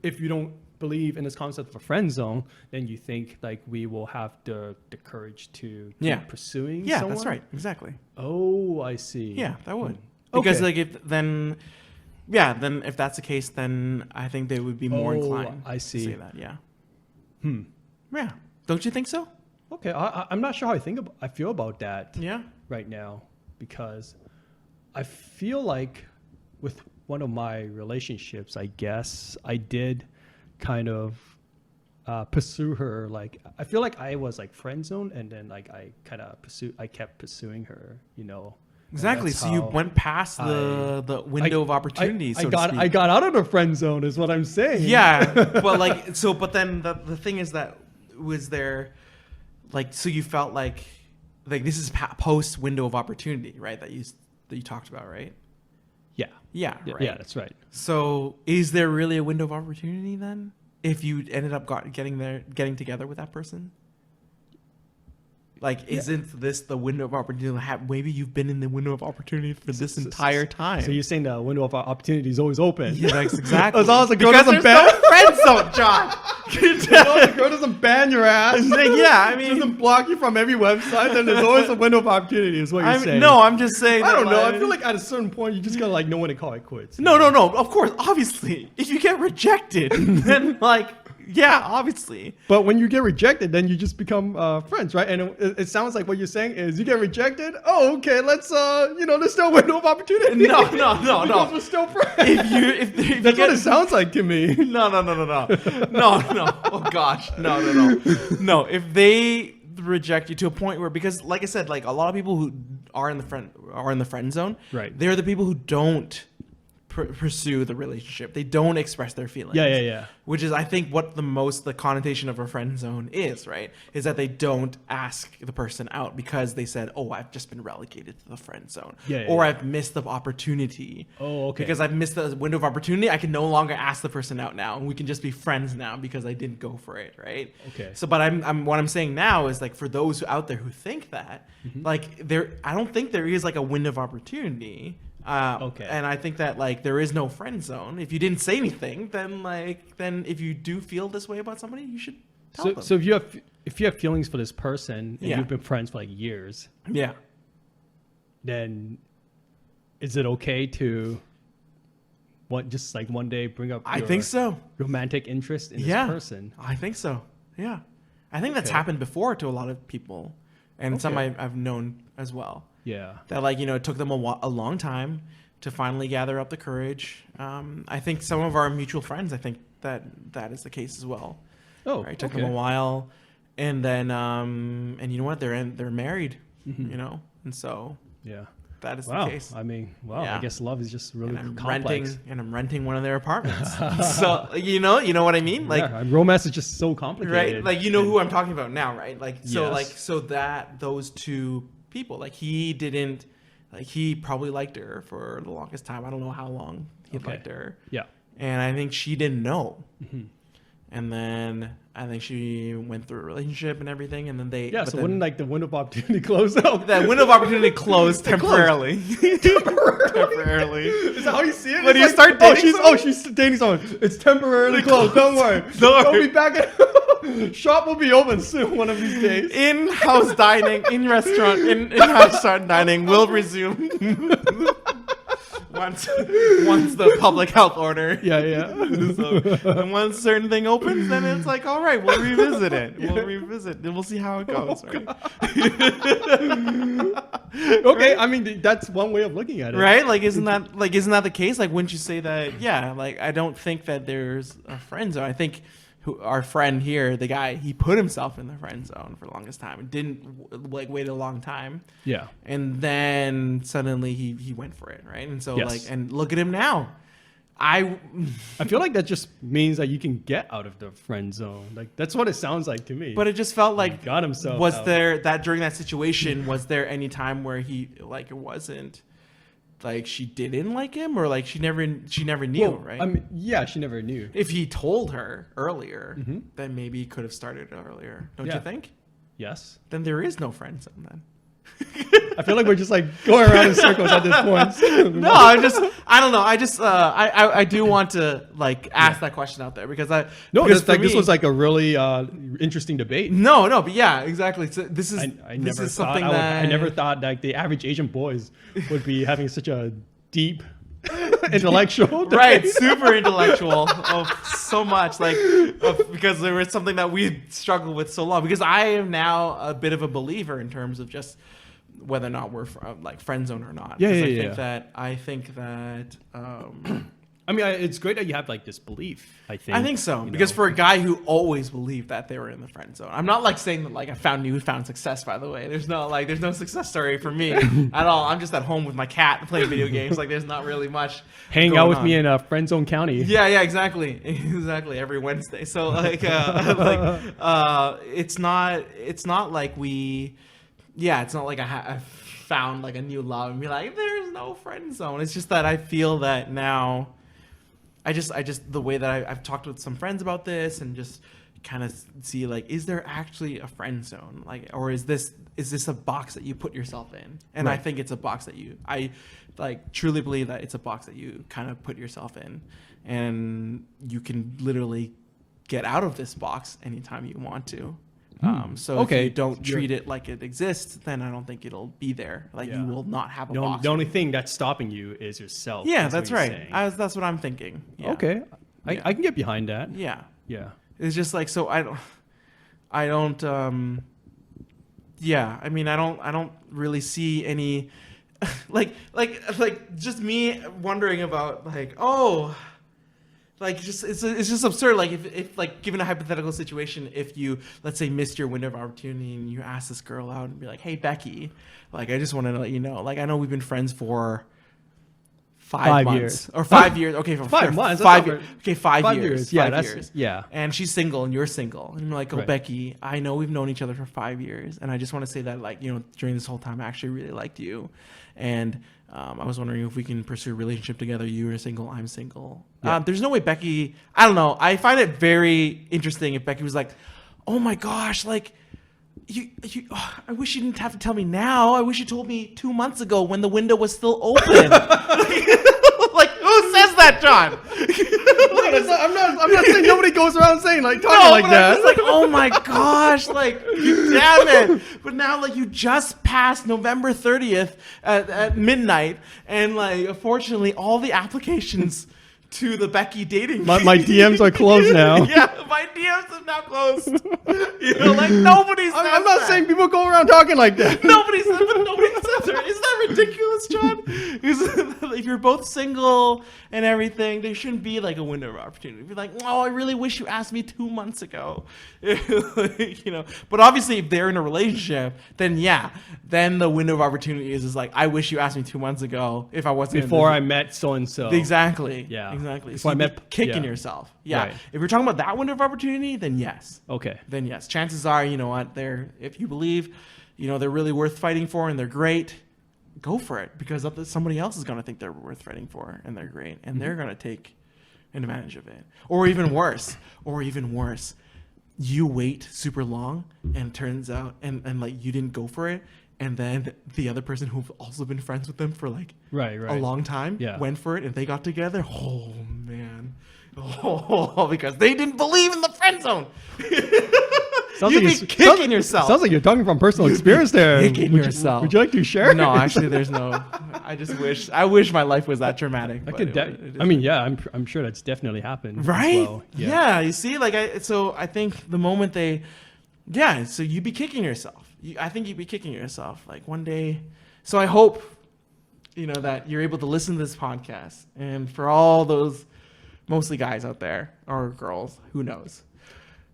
if you don't believe in this concept of a friend zone, then you think like we will have the courage to keep pursuing Yeah, someone? that's right. Exactly. Oh, I see. Yeah, that would. Because Okay. like then if that's the case, then I think they would be more inclined I see. to say that. Yeah. Yeah. Don't you think so? Okay, I'm not sure how I feel about that Yeah. right now because I feel like with one of my relationships, I guess I did kind of pursue her. Like I feel like I was like friend zone, and then like I kept pursuing her. You know. And Exactly. that's So you how went past the window of opportunity. I so got to speak. I got out of the friend zone, is what I'm saying. Yeah, but like so, but then the thing is that was there, like so you felt like this is post window of opportunity, right? That you talked about, right? Yeah. Yeah, Yeah, right. yeah, that's right. So is there really a window of opportunity then? If you ended up getting together with that person? Like, isn't this the window of opportunity? Maybe you've been in the window of opportunity for this entire time. So you're saying the window of opportunity is always open? Yeah, that's exactly. As long as the girl because doesn't there's no friend zone, John. As long as the girl doesn't ban your ass. Yeah, I mean, doesn't block you from every website, then there's always a window of opportunity, is what you're saying. no, I'm just saying. I that, don't know. I feel like at a certain point, you just gotta like know when to call it quits. No. Of course, obviously, if you get rejected, then like, yeah, obviously. But when you get rejected, then you just become friends, right? And it sounds like what you're saying is you get rejected. Oh, okay. Let's there's still a window of opportunity. No. Because we're still friends. If That's what it sounds like to me. No. Oh gosh, no. If they reject you to a point where, because like I said, like a lot of people who are in the friend zone, Right. They're the people who don't pursue the relationship. They don't express their feelings. Yeah. Which is, I think, what the connotation of a friend zone is, right? Is that they don't ask the person out because they said, "Oh, I've just been relegated to the friend zone," or "I've missed the opportunity." Oh, okay. Because I've missed the window of opportunity, I can no longer ask the person out now, and we can just be friends now because I didn't go for it, right? Okay. So, but what I'm saying now is like for those out there who think that, like I don't think there is like a window of opportunity. Okay. And I think that like there is no friend zone. If you didn't say anything, then if you do feel this way about somebody, you should tell them. So if you have feelings for this person and you've been friends for like years, Yeah. then is it okay to just like one day bring up I your think so. romantic interest in this Yeah. person? I think so. Yeah. I think that's Okay. happened before to a lot of people, and some Okay. I've known as well. Yeah. That like it took them a long time to finally gather up the courage. I think some of our mutual friends, I think that is the case as well. Oh, Right? It took okay. them a while, and then and you know what? They're married, and so Yeah. that is Wow. the case. I mean, wow. Yeah. I guess love is just really And complex. I'm renting one of their apartments. So you know what I mean? Like yeah, romance is just so complicated. right? Like who I'm talking about now, right? Like so Yes. that those two people, like he probably liked her for the longest time. I don't know how long he Okay. liked her. Yeah. And I think she didn't know. And then I think she went through a relationship and everything, and then they Yeah. but So then wouldn't like the window of opportunity close out? that window of opportunity closed temporarily. Temporarily. Is that how you see it? When It's you start dating she's dating someone. It's temporarily closed. Don't worry. Don't They'll worry. be back. Shop will be open soon. One of these days. In-house dining, in-house dining will resume once the public health order. Yeah. So, and once a certain thing opens, then it's like, all right, we'll revisit it. We'll revisit. And we'll see how it goes. Right? Okay. I mean, that's one way of looking at it. Right? Like, isn't that the case? Like, wouldn't you say that? Yeah. Like, I don't think that there's a friend zone. I think our friend here, the guy, he put himself in the friend zone for the longest time and didn't like wait a long time. Yeah. And then suddenly he went for it, right? And so Yes. like, and look at him now. I feel like that just means that you can get out of the friend zone. Like that's what it sounds like to me. But it just felt like got himself was out. there that during that situation, was there any time where he like it wasn't like she didn't like him, or like she never knew, Well, right? I mean, yeah, she never knew. If he told her earlier, then maybe he could have started earlier. Don't Yeah. you think? Yes. Then there is no friend zone then. I feel like we're just like going around in circles at this point. No, I don't know. I do want to like ask that question out there because This for this me- was like a really interesting debate. no, but yeah, exactly. So this is I this never is thought something I that never thought like the average Asian boys would be having such a deep intellectual right, debate. super intellectual so much because there was something that we struggled with so long. Because I am now a bit of a believer in terms of just whether or not we're like friend zone or not. Yeah, 'Cause yeah, I think that I mean, it's great that you have like this belief. I think so you because know. for a guy who always believed that they were in the friend zone, I'm not like saying that like I found success. By the way, there's no success story for me at all. I'm just at home with my cat playing video games. Like there's not really much. hang going out with on. me in Friend Zone County. Yeah, exactly, every Wednesday. So like, it's not like we, yeah, it's not like I found like a new love and be like, there's no friend zone. It's just that I feel that now, I just the way that I've talked with some friends about this and just kind of see like, is there actually a friend zone? Like, or is this a box that you put yourself in? And I Right. think it's a box that I like truly believe that it's a box that you kind of put yourself in, and you can literally get out of this box anytime you want to. So Okay. if you don't You're- treat it like it exists, then I don't think it'll be there. Like Yeah. you will not have a The box. only thing that's stopping you is yourself. Yeah, is what that's you're right. saying. That's what I'm thinking. Yeah. Okay. Yeah. I can get behind that. Yeah. Yeah. It's just like, so I don't yeah, I mean, I don't really see any like just me wondering about like, oh, like just it's just absurd. Like if like given a hypothetical situation, if you, let's say, missed your window of opportunity and you ask this girl out and be like, hey Becky, like I just want to let you know, like I know we've been friends for 5 months years. or 5 years. Okay, for 5 months, that's Five not years. very- Okay, 5 5 years. years. Yeah, 5 that's years. yeah. And she's single and you're single. And you're like, oh, Right. Becky, I know we've known each other for 5 years. And I just want to say that, like, you know, during this whole time, I actually really liked you. And I was wondering if we can pursue a relationship together. You are single, I'm single. Yeah. There's no way Becky, I don't know. I find it very interesting if Becky was like, oh my gosh, like, I wish you didn't have to tell me now. I wish you told me 2 months ago when the window was still open. Like, who says that, John? I'm not saying nobody goes around saying like talking No, like but that. I'm just like, oh my gosh, like, you damn it. But now, like, you just passed November 30th at midnight, and, like, unfortunately, all the applications to the Becky dating my DMs are closed now. Yeah, my DMs are now closed. You know, like, nobody says I'm not that. saying people go around talking like that. Nobody says that. Isn't that ridiculous, John? If you're both single and everything, there shouldn't be like a window of opportunity. Be like, oh, I really wish you asked me 2 months ago. You know, but obviously, if they're in a relationship, then yeah, then the window of opportunity is like, I wish you asked me 2 months ago if I wasn't in Before this- I met so and so. Exactly. Yeah. Exactly. Before I you'd met- be kicking yeah. yourself. Yeah. Right. If you're talking about that window of opportunity, then yes. Okay. Then yes. Chances are, you know what, if you believe, you know, they're really worth fighting for and they're great, go for it, because somebody else is going to think they're worth fighting for and they're great and they're going to take advantage of it. Or even worse, you wait super long and turns out and like you didn't go for it, and then the other person who've also been friends with them for like Right. a long time Yeah. went for it and they got together. Oh man. Oh, because they didn't believe in the friend zone. Sounds You'd like be you're- kicking yourself. Sounds like you're talking from personal experience there. Kicking Would you- yourself. Would you like to share? No, actually, there's no. I wish my life was that dramatic. I but could. it I mean, yeah, I'm sure that's definitely happened. as right? well. Yeah. You see, like I think the moment so you'd be kicking yourself. I think you'd be kicking yourself like one day. So I hope, you know, that you're able to listen to this podcast, and for all those mostly guys out there or girls, who knows,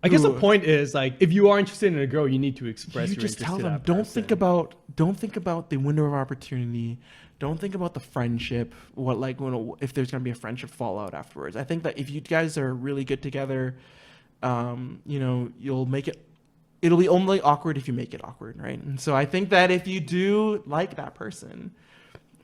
I guess the who- point is like if you are interested in a girl, you need to express you your just interest tell to them that don't person. think about the window of opportunity. Don't think about the friendship. What like if there's gonna be a friendship fallout afterwards. I think that if you guys are really good together, you'll make it. It'll be only awkward if you make it awkward, right? And so I think that if you do like that person,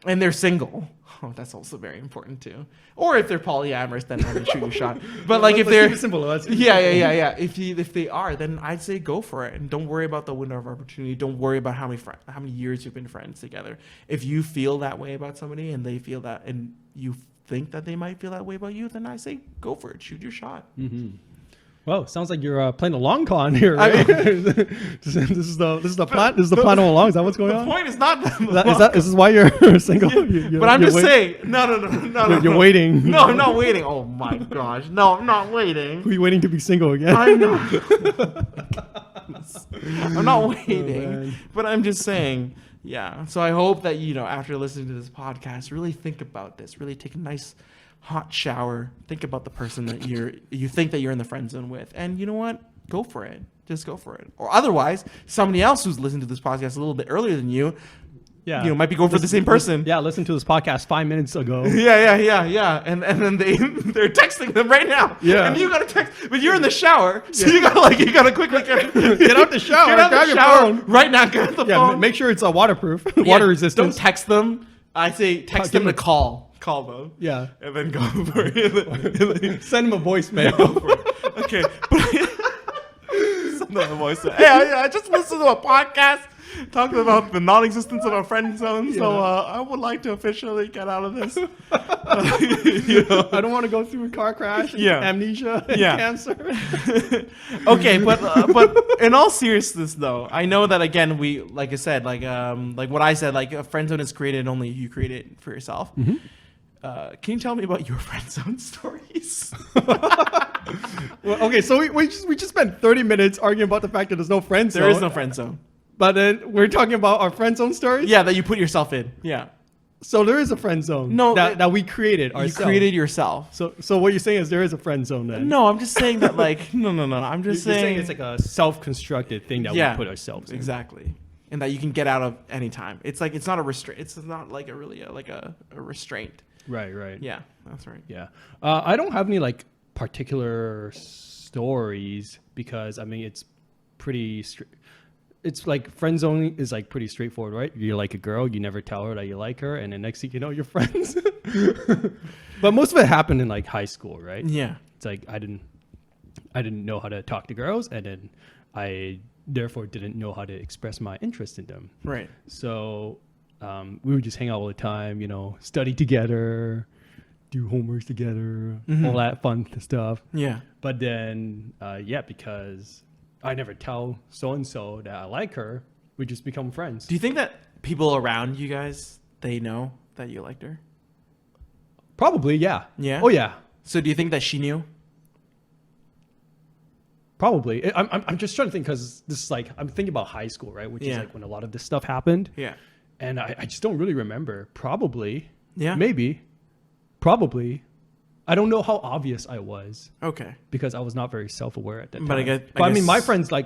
and they're single, that's also very important too. Or if they're polyamorous, then I mean, shoot your shot. But like if Let's they're keep it simple. Let's keep it yeah. simple. If they are, then I'd say go for it, and don't worry about the window of opportunity. Don't worry about how many years you've been friends together. If you feel that way about somebody, and they feel that, and you think that they might feel that way about you, then I say go for it. Shoot your shot. Mm-hmm. Well, sounds like you're playing a long con here, right? this is the plan. This is the plan all along. Is that what's going The on? point is not Is this why you're single? but I'm just saying. No. You're waiting. No, I'm not waiting. Oh my gosh. No, I'm not waiting. Who are you waiting to be single again? I'm not. I'm not waiting. man. But I'm just saying. Yeah. So I hope that after listening to this podcast, really think about this. Really take a nice hot shower. Think about the person that you think that you're in the friend zone with, and you know what? Go for it. Just go for it. Or otherwise, somebody else who's listened to this podcast a little bit earlier than you, Yeah, might be going for the same person. Yeah, listen to this podcast 5 minutes ago. Yeah. And then they're texting them right now. Yeah. And you gotta text, but you're in the shower, so you gotta quickly get out the shower, Get out grab the your shower phone. right now. Get out the Yeah, phone. make sure it's waterproof, Yeah, water Don't resistant. text them. I say text Give them them to call them. Yeah, And then go for it. send him a voicemail. Okay. Send them a voice. Hey, I just listened to a podcast talking about the non-existence of a friend zone. So I would like to officially get out of this. I don't want to go through a car crash, Yeah. amnesia, Yeah. cancer. Okay, but in all seriousness, though, I know that again we like I said like what I said, like a friend zone is created only you create it for yourself. Mm-hmm. Can you tell me about your friend zone stories? Well, okay, so we just spent 30 minutes arguing about the fact that there's no friend zone. There is no friend zone. But then we're talking about our friend zone stories. Yeah, that you put yourself in. Yeah, So there is a friend zone. No, that we created ourselves. you created yourself. So what you're saying is there is a friend zone then. No, I'm just saying that like no. I'm You're just saying it's like a self-constructed thing that we put ourselves in. exactly, and that you can get out of any time. It's like it's not a restraint. It's not like a really like a restraint. Right. Yeah, that's right. Yeah. I don't have any like particular stories because I mean it's pretty. It's like friend zoning is like pretty straightforward, right? You like a girl, you never tell her that you like her, and the next thing you know, you're friends. But most of it happened in like high school, right? Yeah. It's like I didn't know how to talk to girls, and then I therefore didn't know how to express my interest in them. Right. So we would just hang out all the time, study together, do homework together, all that fun stuff. Yeah. But then, because I never tell so-and-so that I like her, we just become friends. Do you think that people around you guys, they know that you liked her? Probably, yeah. Yeah? Oh, yeah. So do you think that she knew? Probably. I'm just trying to think because this is like, I'm thinking about high school, right? Which is Yeah. like when a lot of this stuff happened. Yeah. And I just don't really remember. Probably. Yeah. Maybe. Probably. I don't know how obvious I was Okay. because I was not very self-aware at that time. But I But guess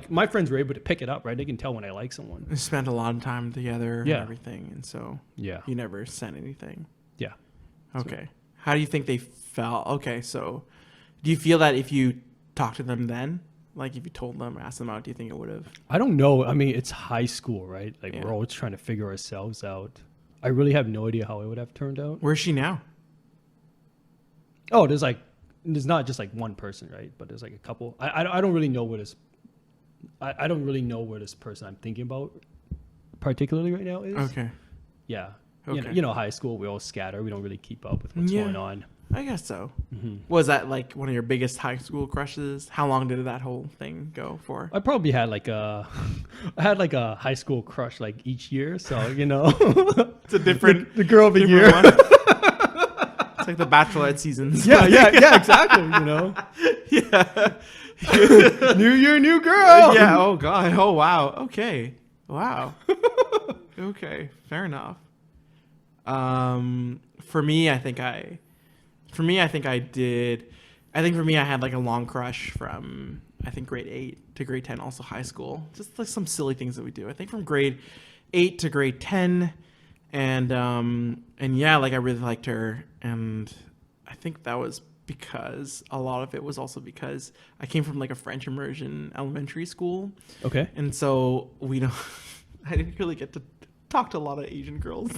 my friends were able to pick it up, right? They can tell when I like someone. we spent a lot of time together Yeah. and everything, and so Yeah. you never sent anything. Yeah. Okay. How do you think they felt? Okay, so do you feel that if you talked to them then, like if you told them, asked them out, do you think it would have? I don't know. I mean, it's high school, right? Like Yeah. we're always trying to figure ourselves out. I really have no idea how it would have turned out. Where's she now? Oh, there's not just like one person, right? But there's like a couple. I don't really know where this. I don't really know where this person I'm thinking about, particularly right now is. Okay. Yeah. Okay. You know, high school we all scatter. We don't really keep up with what's Yeah. going on. I guess so. Mm-hmm. Was that like one of your biggest high school crushes? How long did that whole thing go for? I probably had like a high school crush like each year. So It's a different the girl of the different year. one. It's like the Bachelorette seasons. Yeah, exactly. Yeah. New year, new girl. Yeah. Oh God. Oh wow. Okay. Wow. Okay. Fair enough. For me, I think I did. I think for me, I had like a long crush from I think grade 8 to grade 10, also high school. Just like some silly things that we do. I think from grade 8 to grade 10, and yeah, like I really liked her, and I think that was because a lot of it was also because I came from like a French immersion elementary school, Okay. and so we don't. I didn't really get to talk to a lot of Asian girls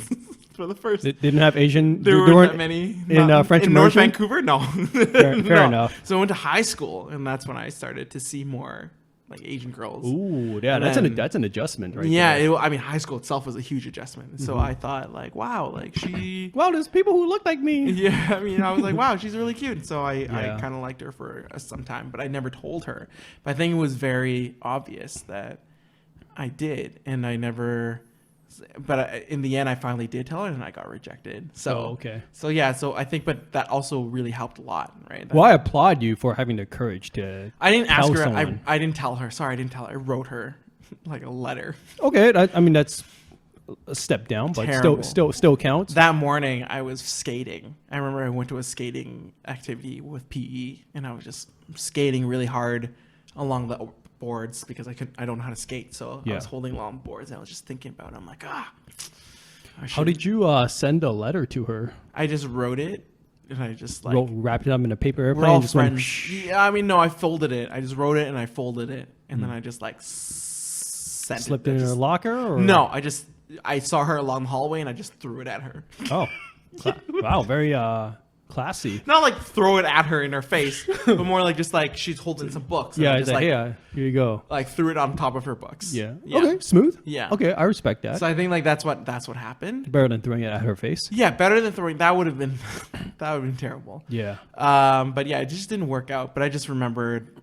for the first. They didn't have Asian. There weren't that many in French in North immersion? Vancouver. No, Fair No. enough. So I went to high school, and that's when I started to see more like Asian girls. Ooh, yeah, And that's then- that's an adjustment, right? Yeah, there. I mean, high school itself was a huge adjustment. So I thought, like, wow, like she. Wow, there's people who look like me. Yeah, I mean, I was like, wow, she's really cute. So I Yeah. kind of liked her for some time, but I never told her. But I think it was very obvious that I did, and I never. But in the end, I finally did tell her, and I got rejected. So Oh, okay. So yeah, so I think, but that also really helped a lot, right? Well, I applaud you for having the courage to. I didn't ask tell her. someone. I didn't tell her. Sorry, I didn't tell her. I wrote her like a letter. Okay, I mean that's a step down, but Terrible. still counts. That morning, I was skating. I remember I went to a skating activity with PE, and I was just skating really hard along the boards because I don't know how to skate. So I Yeah. was holding long boards, and I was just thinking about it. I'm like, I How should- did you send a letter to her? I just wrote it, and I just like Wrapped it up in a paper we're airplane. all and just went, friends. "Psh." Yeah, I mean, no, I folded it. I just wrote it and I folded it, and then I just like sent Slipped it. it in I her just- locker? Or? No, I saw her along the hallway and I just threw it at her. Oh, wow, very classy. Not like throw it at her in her face, but more like just like she's holding some books. And Yeah, I it's just like, like, yeah, here you go. like threw it on top of her books. Yeah. Okay, smooth. Yeah. Okay, I respect that. So I think like that's what happened. Better than throwing it at her face. Yeah, better than throwing. That would have been that would have been terrible. Yeah. But yeah, it just didn't work out. But I just remembered,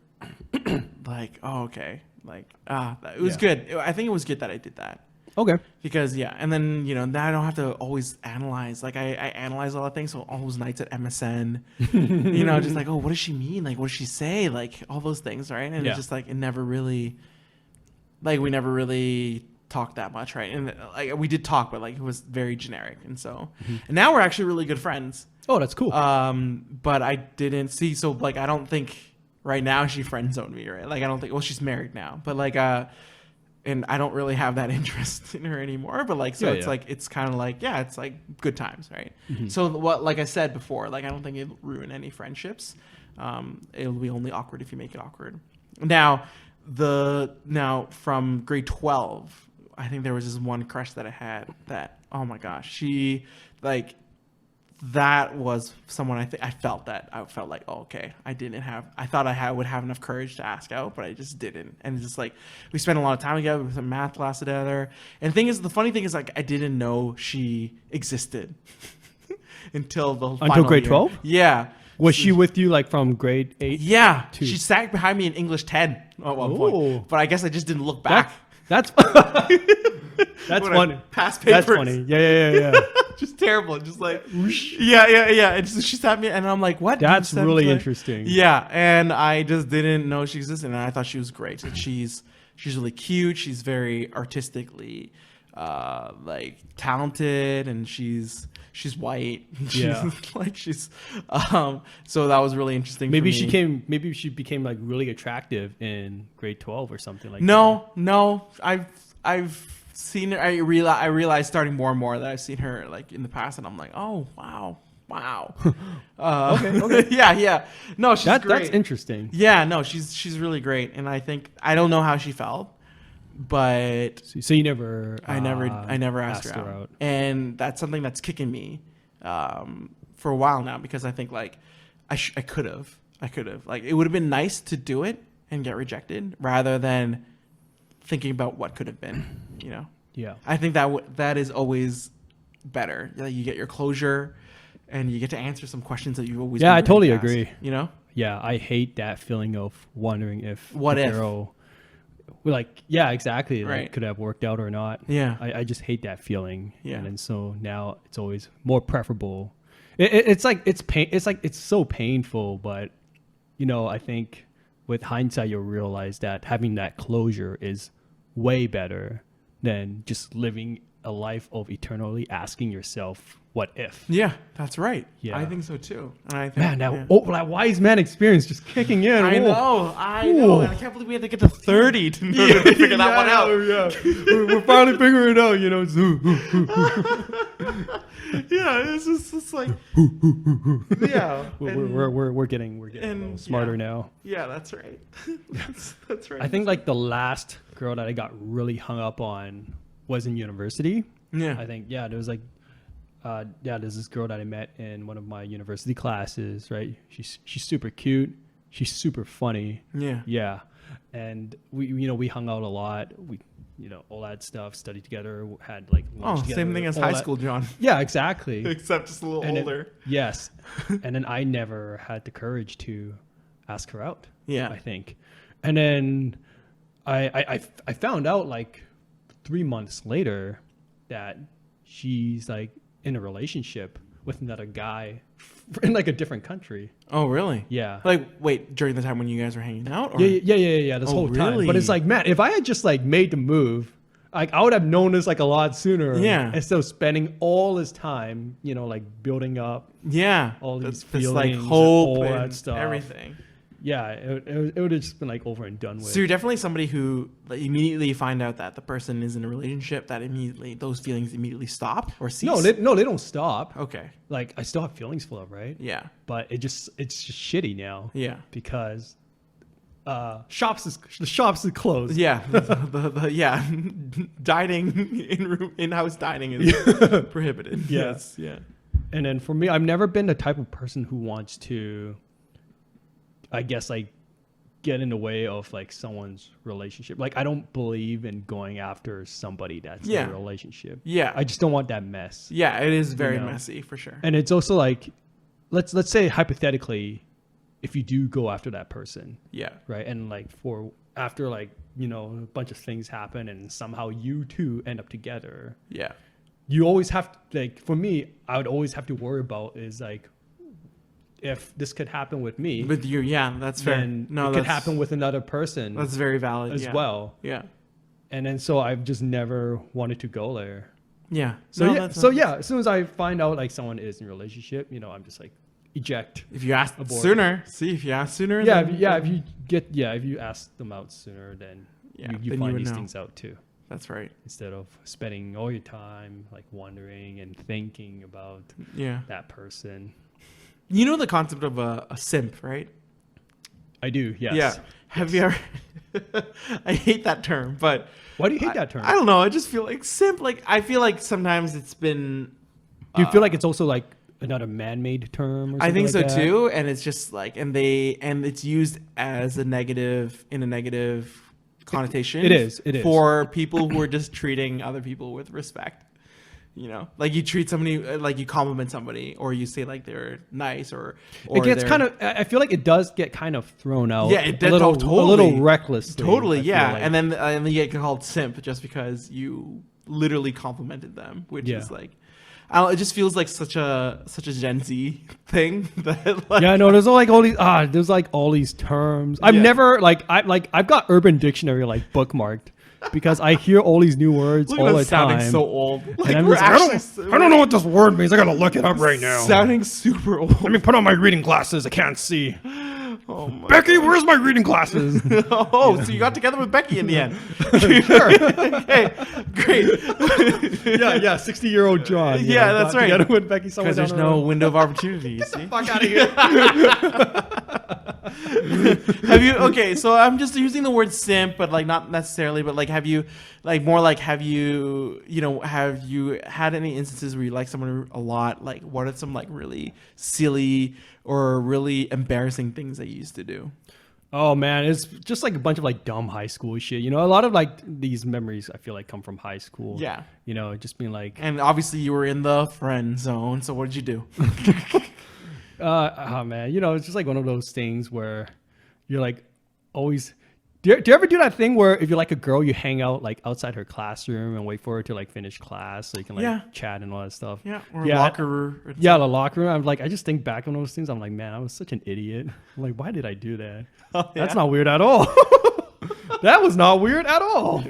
like, oh, okay, like, it was Yeah. good. I think it was good that I did that Okay. because yeah, and then now I don't have to always analyze. Like, I analyze a lot of things. So all those nights at MSN, just like, oh, what does she mean? Like, what does she say? Like all those things, right? And Yeah. it's just like it never really, like, we never really talked that much, right? And like we did talk, but like it was very generic. And so, and now we're actually really good friends. Oh, that's cool. But I didn't see. So like, I don't think right now she friend zoned me, right? Like, I don't think. Well, she's married now, but like, and I don't really have that interest in her anymore. But like, so Yeah, it's yeah. like it's kind of like it's like good times, right? So what, like I said before, like I don't think it'll ruin any friendships. It'll be only awkward if you make it awkward. Now from grade 12, I think there was this one crush that I had that, oh my gosh, she like. That was someone I felt like, oh, okay, I thought I would have enough courage to ask out, but I just didn't. And it's just like, we spent a lot of time together, we took math class together. And the funny thing is like, I didn't know she existed until final grade year. 12? Yeah. Was she with you like from grade 8? Yeah. Two. She sat behind me in English 10 at one point. Ooh. But I guess I just didn't look back. That's that's When I funny. passed papers. That's funny. Yeah. Just terrible. Just like, yeah. And so she sat me, and I'm like, what? That's Dude, really like- interesting. Yeah, and I just didn't know she existed, and I thought she was great. And she's really cute. She's very artistically, like talented, and she's white. Yeah. So that was really interesting. Maybe for me. maybe she became like really attractive in grade 12 or something like No, I've seen her. I realized starting more and more that I've seen her like in the past, and I'm like, oh wow. Okay. Yeah. No, she's that. great. That's interesting. Yeah, no, she's really great, and I don't know how she felt, but So you never I never asked her out. And that's something that's kicking me for a while now, because I think like I could have like, it would have been nice to do it and get rejected rather than thinking about what could have been. Yeah. I think that is always better. Like, you get your closure and you get to answer some questions that you've always Yeah, been I totally wanting to ask, agree. Yeah, I hate that feeling of wondering if What the if? girl, like, yeah, exactly, like, Right. could have worked out or not. Yeah. I just hate that feeling. Yeah. And then so now it's always more preferable. It's like it's pain. It's like it's so painful, but I think with hindsight you'll realize that having that closure is way better than just living a life of eternally asking yourself what if. Yeah, that's right. Yeah. I think so too. And I think, Man, that yeah. that wise man experience just kicking in. I Whoa. know. And I can't believe we had to get to 30 to figure that one out. Yeah. We're finally figuring it out, you know. Yeah, it's just it's like, yeah. We're getting a little and, smarter yeah. now. Yeah, that's right. That's right. I think like the last girl that I got really hung up on was in university. Yeah. I think there was like there's this girl that I met in one of my university classes, right? She's super cute. She's super funny. Yeah. Yeah. And we hung out a lot. We all that stuff, studied together, had like lunch Oh, together, same thing as all high that. school, John. Yeah, exactly. Except just a little And older. Yes. And then I never had the courage to ask her out. Yeah. I think. And then I found out like 3 months later that she's like in a relationship with another guy in like a different country. Oh, really? Yeah. Like, wait, during the time when you guys were hanging out? Or? Yeah. This Oh, whole time. really? But it's like, man, if I had just like made the move, like I would have known this like a lot sooner. Yeah. Instead of spending all this time, like building up Yeah. all these This like feelings, hope all and that stuff. everything. Yeah, it would have just been like over and done with. So you're definitely somebody who like, immediately find out that the person is in a relationship, that immediately those feelings immediately stop or cease. No, they don't stop. Okay. Like I still have feelings for love, right? Yeah. But it's just shitty now. Yeah. Because the shops is closed. Yeah. Yeah. Dining in-house dining is prohibited. Yeah. Yes. Yeah. And then for me, I've never been the type of person who wants to, I guess, like get in the way of like someone's relationship. Like I don't believe in going after somebody that's in a relationship. Yeah. I just don't want that mess. Yeah. It is very know. messy for sure. And it's also like, let's say hypothetically, if you do go after that person, Yeah. right? And like after like, a bunch of things happen and somehow you two end up together, Yeah. you always have to, like, for me, I would always have to worry about is like, if this could happen with me, With you, yeah, that's fair. then No, it could that's- happen with another person That's very valid as yeah. well. Yeah. And then so I've just never wanted to go there. Yeah. So No, yeah, that's so not- yeah, as soon as I find out like someone is in a relationship, I'm just like eject. If you ask Abort. sooner, if you ask sooner, Yeah, then- if you ask them out sooner, then Yeah, you then you find would these know. things out too. That's right. Instead of spending all your time like wondering and thinking about Yeah. that person. You know the concept of a simp, right? I do, yes. Yeah. Have you ever? I hate that term, but Why do you hate that term? I don't know. I just feel like simp. Like I feel like sometimes it's been. Do you feel like it's also like another man-made term? Or I think something so like that? too, and it's just like, and it's used as a negative connotation. It is for people who are just treating other people with respect. Like you treat somebody, like you compliment somebody, or you say like they're nice, or It gets they're- kind of. I feel like it does get kind of thrown out. Yeah, it a did. little, Totally. a little reckless. Totally, yeah. And then you get called simp just because you literally complimented them, which Yeah. is like, I don't know, it just feels like such a Gen Z thing that like, yeah, no, there's all these terms. I've Yeah. never I've got Urban Dictionary like bookmarked because I hear all these new words look all at the us sounding time. so old. Like, and I'm we're just like, I don't know what this word means. I gotta look it up right now. Sounding super old. Let me put on my reading glasses. I can't see. Oh my Becky, where's my reading glasses? Oh, so you got together with Becky in the end. Sure. Okay, great. yeah, 60-year-old John. Yeah, that's got right. together with Becky somewhere Because there's down the no road. window of opportunity, you see? Fuck out of here. Have you, okay, so I'm just using the word simp, but like not necessarily, but like have you had any instances where you like someone a lot? Like what are some like really silly or really embarrassing things that you used to do? Oh man, it's just like a bunch of like dumb high school shit. A lot of like these memories I feel like come from high school. Yeah. Just being like, And obviously you were in the friend zone, so what did you do? oh man, it's just like one of those things where you're like always. Do you ever do that thing where if you like a girl, you hang out like outside her classroom and wait for her to like finish class so you can like Yeah. chat and all that stuff? Yeah, or Yeah. locker. Yeah, the locker room. I just think back on those things. I'm like, man, I was such an idiot. I'm like, why did I do that? Oh, That's yeah? not weird at all. That was not weird at all.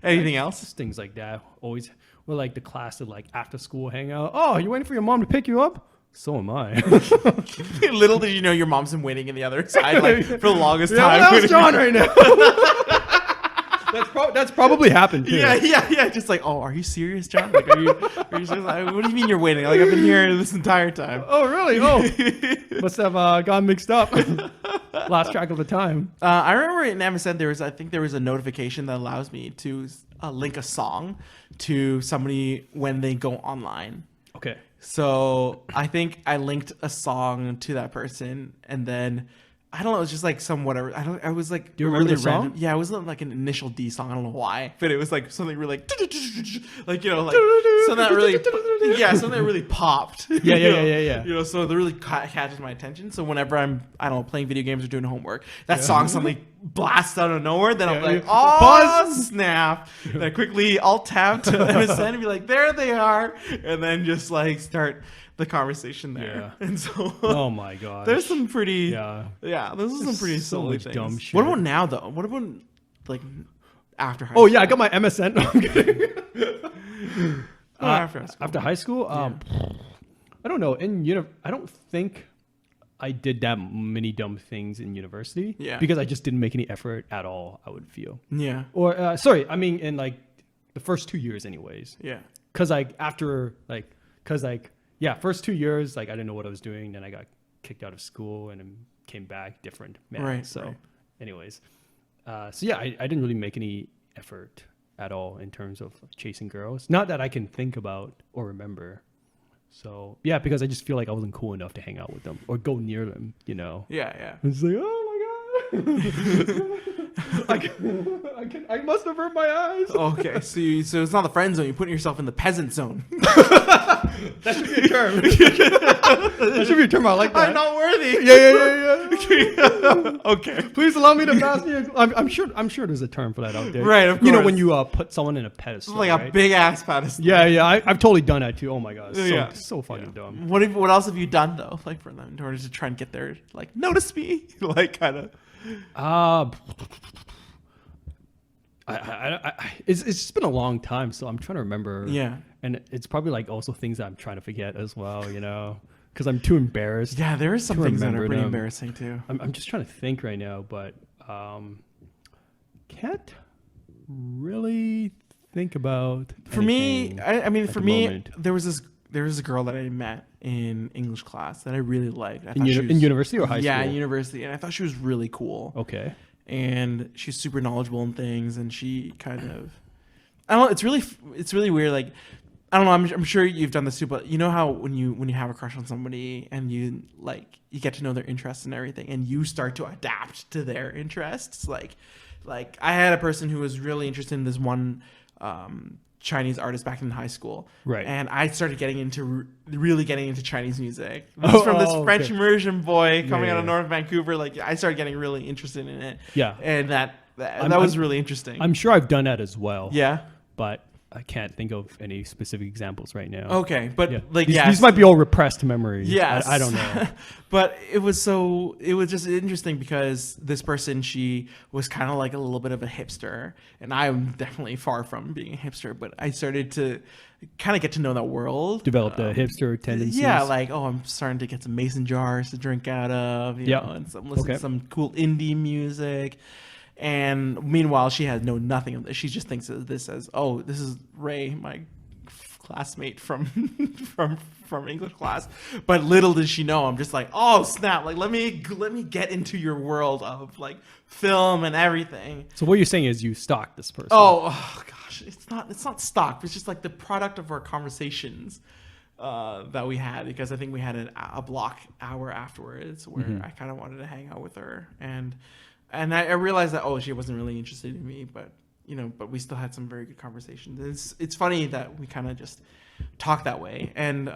Anything else? Just things like that. Always with like the class at like after school hangout. Oh, you waiting for your mom to pick you up? So am I. Little did you know your mom's been waiting in the other side like for the longest Yeah, time. well, that's John right now. That's probably happened too. Yeah. Just like, oh, are you serious, John? Like, are you serious? Like, what do you mean you're waiting? Like, I've been here this entire time. Oh, really? Oh, must have gotten mixed up. Lost track of the time. I remember in MSN I think there was a notification that allows me to link a song to somebody when they go online. Okay. So I think I linked a song to that person, and then I don't know, it was just like some whatever. I was like, do you remember the song? Yeah, it was like an initial D song. I don't know why, but it was like something really like something that really popped. Yeah. You know, so that really catches my attention. So whenever I'm, I don't know, playing video games or doing homework, that song suddenly blasts out of nowhere. Then I'm like, oh, pause, snap. Then I quickly alt tab to MSN and be like, there they are, and then just like start the conversation there. Yeah. And so, Oh my god. there's some pretty, Yeah. those are some pretty so silly much things. dumb shit. What about now though? What about like after high school? Oh yeah, I got my MSN. No, I'm kidding. After high school, I don't know. I don't think I did that many dumb things in university. Yeah. Because I just didn't make any effort at all. I would feel. Yeah. Or sorry, I mean in like the first 2 years, anyways. Yeah. Cause first 2 years, like I didn't know what I was doing. Then I got kicked out of school and then came back different. Man. Right. So, right. anyways, I didn't really make any effort at all in terms of chasing girls. Not that I can think about or remember. So yeah, because I just feel like I wasn't cool enough to hang out with them or go near them. You know. Yeah. It's like, oh my god. I must have hurt my eyes. Okay, so it's not the friend zone. You're putting yourself in the peasant zone. That should be a term. That should be a term. I like that. I'm not worthy. Yeah. Okay. Please allow me to pass you. I'm sure there's a term for that out there. Right, of You know course. when you put someone in a pedestal. Like right? a big ass pedestal. Yeah. I've totally done that too. Oh my god. Yeah. So fucking dumb. What else have you done though, like for them, in order to try and get there? Like, notice me, like kind of. It's just been a long time, so I'm trying to remember. Yeah. And it's probably like also things that I'm trying to forget as well, you know, because I'm too embarrassed. Yeah, there is some to things that are remember pretty them. embarrassing too. I'm just trying to think right now, but can't really think about. For me, anything I mean, at for the me, moment. there was a girl that I met in English class that I really liked. I in, thought she was, university or high yeah, school? in university, and I thought she was really cool. Okay. And she's super knowledgeable in things, and she kind of, I don't know, it's really weird. Like, I don't know, I'm sure you've done this too, but you know how when you have a crush on somebody and you get to know their interests and everything, and you start to adapt to their interests. Like I had a person who was really interested in this one Chinese artist back in high school, Right. And I started really getting into Chinese music. This is from this French okay. immersion boy coming out of yeah. North Vancouver. Like, I started getting really interested in it. Yeah. And that I'm- was really interesting. I'm sure I've done that as well. Yeah. But I can't think of any specific examples right now. Okay, but Yeah. like, these might be all repressed memories. Yes. I don't know. But it was just interesting because this person, she was kind of like a little bit of a hipster, and I'm definitely far from being a hipster, but I started to kind of get to know that world. Develop the hipster tendencies. Yeah, like, oh, I'm starting to get some mason jars to drink out of, you Yeah. know, and listen to some cool indie music. And meanwhile, she has nothing of this. She just thinks of this as, oh, this is Ray, my classmate from from English class. But little did she know, I'm just like, oh snap! Like, let me get into your world of like film and everything. So what you're saying is you stalked this person. Oh gosh, it's not stock. It's just like the product of our conversations that we had, because I think we had a block hour afterwards where I kind of wanted to hang out with her, and I realized that, oh, she wasn't really interested in me, but but we still had some very good conversations. It's funny that we kind of just talk that way, and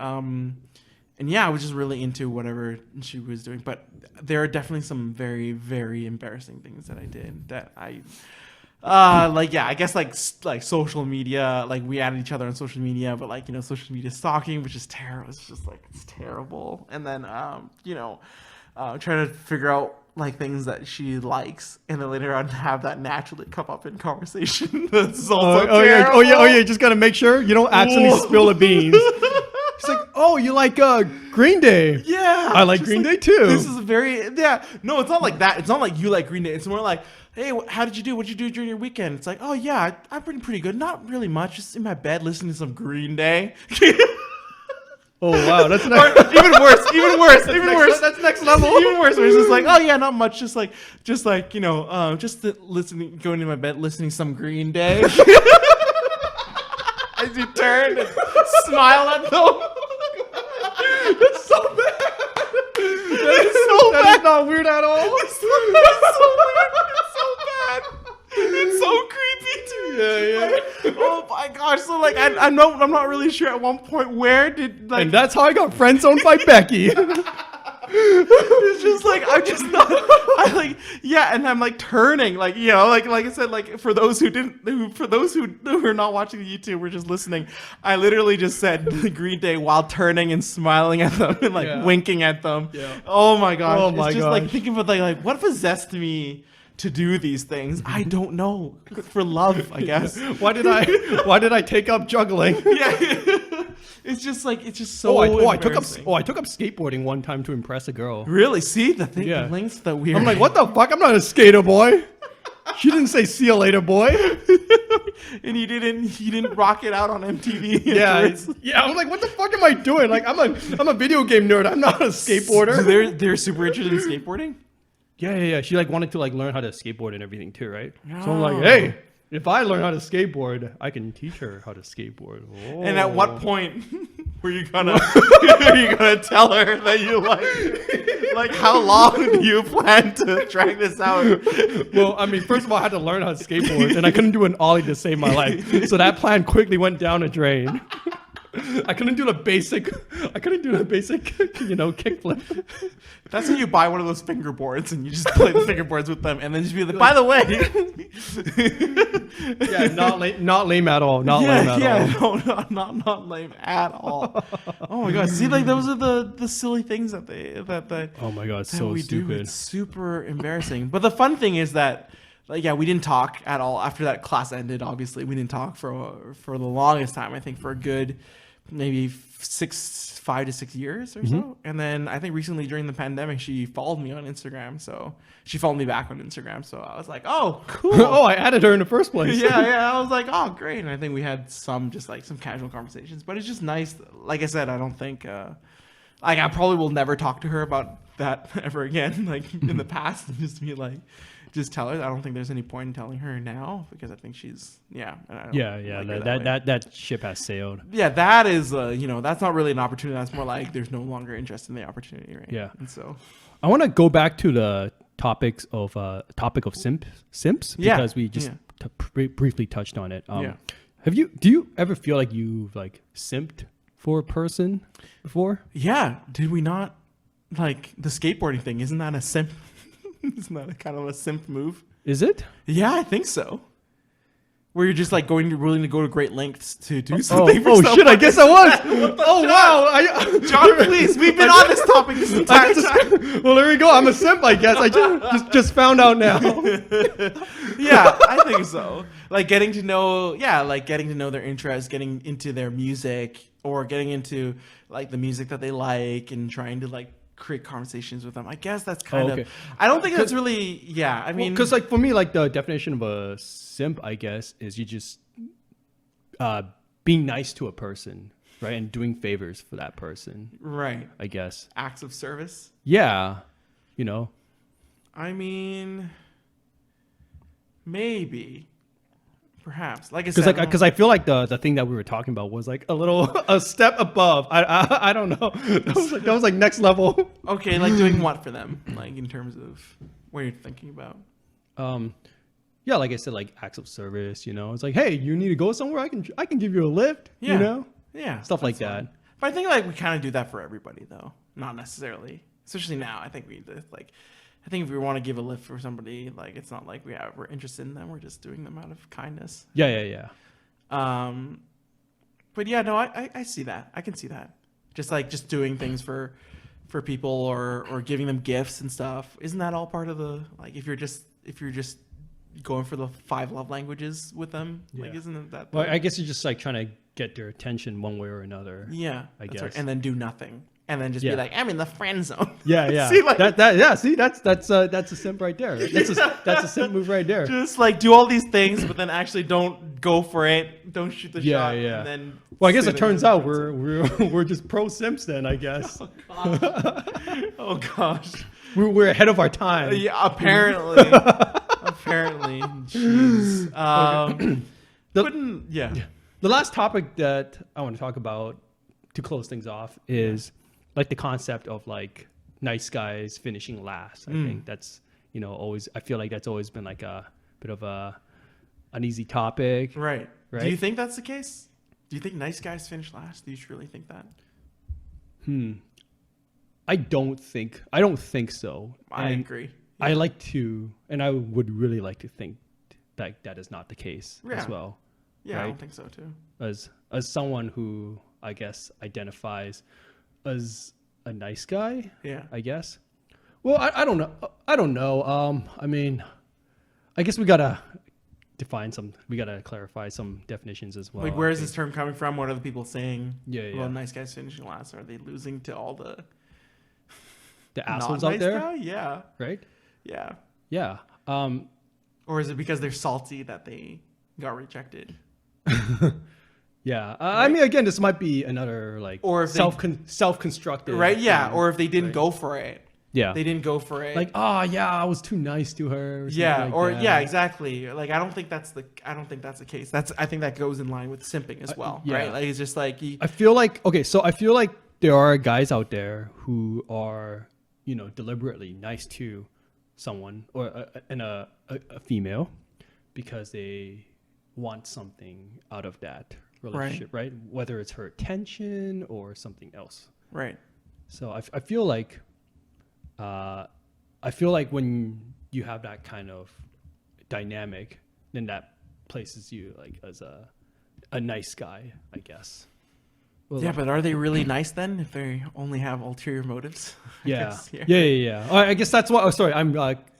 yeah, I was just really into whatever she was doing. But there are definitely some very, very embarrassing things that I did that I I guess like social media, like we added each other on social media, but like social media stalking, which is terrible. It's just like, it's terrible. And then trying to figure out like things that she likes, and then later on have that naturally come up in conversation. That's also terrible. Oh yeah. You just gotta make sure you don't accidentally spill the beans. It's like, oh, you like Green Day? Yeah, I like just Green Day too. This is no, it's not like that. It's not like you like Green Day. It's more like, hey, how did you do? What'd you do during your weekend? It's like, oh yeah, I've been pretty good. Not really much. Just in my bed listening to some Green Day. Oh wow, that's Or nice. even worse. That's next level. Even worse. Where it's just like, oh yeah, not much. Just like listening, going to my bed, listening to some Green Day. As you turn and smile at them. That's so bad. That is so That bad. is not weird at all. It's so weird. It's so bad. It's so creepy to me. Yeah, Like, oh my gosh. So like, I'm not really sure at one point where did like. And that's how I got friend zoned by Becky. It's just like I'm just not. I like and I'm like turning like like I said, like for those who are not watching the YouTube, we're just listening. I literally just said the Green Day while turning and smiling at them and like winking at them. Yeah. Oh my gosh. Oh my it's just like gosh. thinking about like what possessed me to do these things. I don't know. For love, I guess. Why did I take up juggling? Yeah. It's just so. I took up embarrassing. skateboarding one time to impress a girl. Really? See the thing, Yeah. the links that weird. I'm like, what the fuck? I'm not a skater boy. She didn't say see you later, boy. And he didn't rock it out on MTV. Yeah, afterwards. yeah. I'm like, what the fuck am I doing? Like, I'm a video game nerd. I'm not a So skateboarder. they're super interested in skateboarding. Yeah. She like wanted to like learn how to skateboard and everything too, right? So I'm like, Oh. hey, if I learn how to skateboard, I can teach her how to skateboard. And at Oh. what point were you gonna tell her that you like how long do you plan to drag this out? Well, I mean, first of all, I had to learn how to skateboard, and I couldn't do an ollie to save my life. So that plan quickly went down a drain. I couldn't do the basic, kickflip. That's when you buy one of those fingerboards and you just play the fingerboards with them, and then just be like, by the way, Yeah, not lame at all. Not lame at all. no, not lame at all. Oh my god, see, like those are the silly things that Oh my god, it's that so we do. stupid. It's super embarrassing. But the fun thing is that, like, we didn't talk at all after that class ended. Obviously, we didn't talk for the longest time. I think for a good maybe 5 to 6 years or so. And then I think recently during the pandemic, she followed me on Instagram. So she followed me back on Instagram. So I was like, oh, cool. Oh, I added her in the first place. yeah. I was like, oh, great. And I think we had some casual conversations. But it's just nice. Like I said, I don't think like I probably will never talk to her about that ever again. Like in the past, and just tell her. I don't think there's any point in telling her now because I think she's and I don't like her that way. That ship has sailed. Yeah, that is that's not really an opportunity. That's more like there's no longer interest in the opportunity, right? Yeah. And so I want to go back to the topic of simps Yeah. because we just briefly touched on it. Yeah. Do you ever feel like you've like simped for a person before? yeah, did we not like the skateboarding thing? Isn't that a simp? Isn't that a kind of a simp move? Is it? Yeah, I think so. Where you're just like willing to go to great lengths to do something. Oh shit! I guess I was. Oh wow! John, please, we've been on this topic this entire time. Well, there we go. I'm a simp, I guess. I just found out now. Yeah, I think so. Like getting to know their interests, getting into their music, or getting into like the music that they like, and trying to like create conversations with them. I guess that's kind okay. of. I don't think that's really. Yeah, I mean, Because like for me, like the definition of a simp, I guess, is you just being nice to a person, right, and doing favors for that person. right, I guess. acts of service. Yeah, you know. I mean, maybe, perhaps. Like I said, Because I feel like the thing that we were talking about was like a step above. I don't know. That was like next level. okay, like doing what for them, like in terms of what you're thinking about. Yeah, like I said, like acts of service. You know, it's like, hey, you need to go somewhere. I can give you a lift. Yeah. You know, Yeah, stuff like that's that. fine. But I think like we kind of do that for everybody, though. Not necessarily, especially now. I think I think if we want to give a lift for somebody, like it's not like we're interested in them. We're just doing them out of kindness. Yeah. But yeah, no, I see that. I can see that. Just doing things for for people or giving them gifts and stuff. Isn't that all part of the, like, if you're just going for the 5 love languages with them, like, Yeah. isn't that Well, I guess you're just like trying to get their attention one way or another. yeah, I that's guess. and then do nothing, and then just Yeah. be like, I'm in the friend zone. Yeah. See, like- See, that's a simp right there. That's a simp move right there. Just like do all these things, but then actually don't go for it. Don't shoot the shot. Yeah. And then Well, I guess sit it in turns the out friend zone. we're just pro simps then, I guess. Oh gosh. We're ahead of our time. Yeah, apparently. Apparently. Jeez. Yeah. The last topic that I want to talk about to close things off is like the concept of like nice guys finishing last. I think that's, always, I feel like that's always been like a bit of an easy topic. Right. Right? Do you think that's the case? Do you think nice guys finish last? Do you truly think that? I don't think so. I And agree. I like to, and I would really like to think that that is not the case Yeah. as well. Yeah, I right? don't think so too. As someone who I guess identifies as a nice guy, Yeah. I guess. Well, I don't know. I don't know. I mean, I guess we gotta clarify some definitions as well. Like, where I is this think. term coming from? What are the people saying? Yeah, yeah. Well, nice guys finishing last. Are they losing to all the The not assholes nice out there, guy? Yeah. right? Yeah. Yeah. Or is it because they're salty that they got rejected? Yeah. I mean, again, this might be another like Or if they- self-constructed, Right? Yeah. thing, Or if they didn't right? go for it. Yeah. They didn't go for it. Like, oh yeah, I was too nice to her. Or something yeah, like or that. yeah, exactly. Like I don't think that's the case. I think that goes in line with simping as well, yeah. right? Like it's just like I feel like I feel like there are guys out there who are deliberately nice to someone or a female because they want something out of that relationship, right? Whether it's her attention or something else. right. So I feel like when you have that kind of dynamic, then that places you like as a nice guy, I guess. Well, Yeah, like- but are they really nice then if they only have ulterior motives? I yeah. guess, Yeah. I guess that's what. Oh, sorry, I'm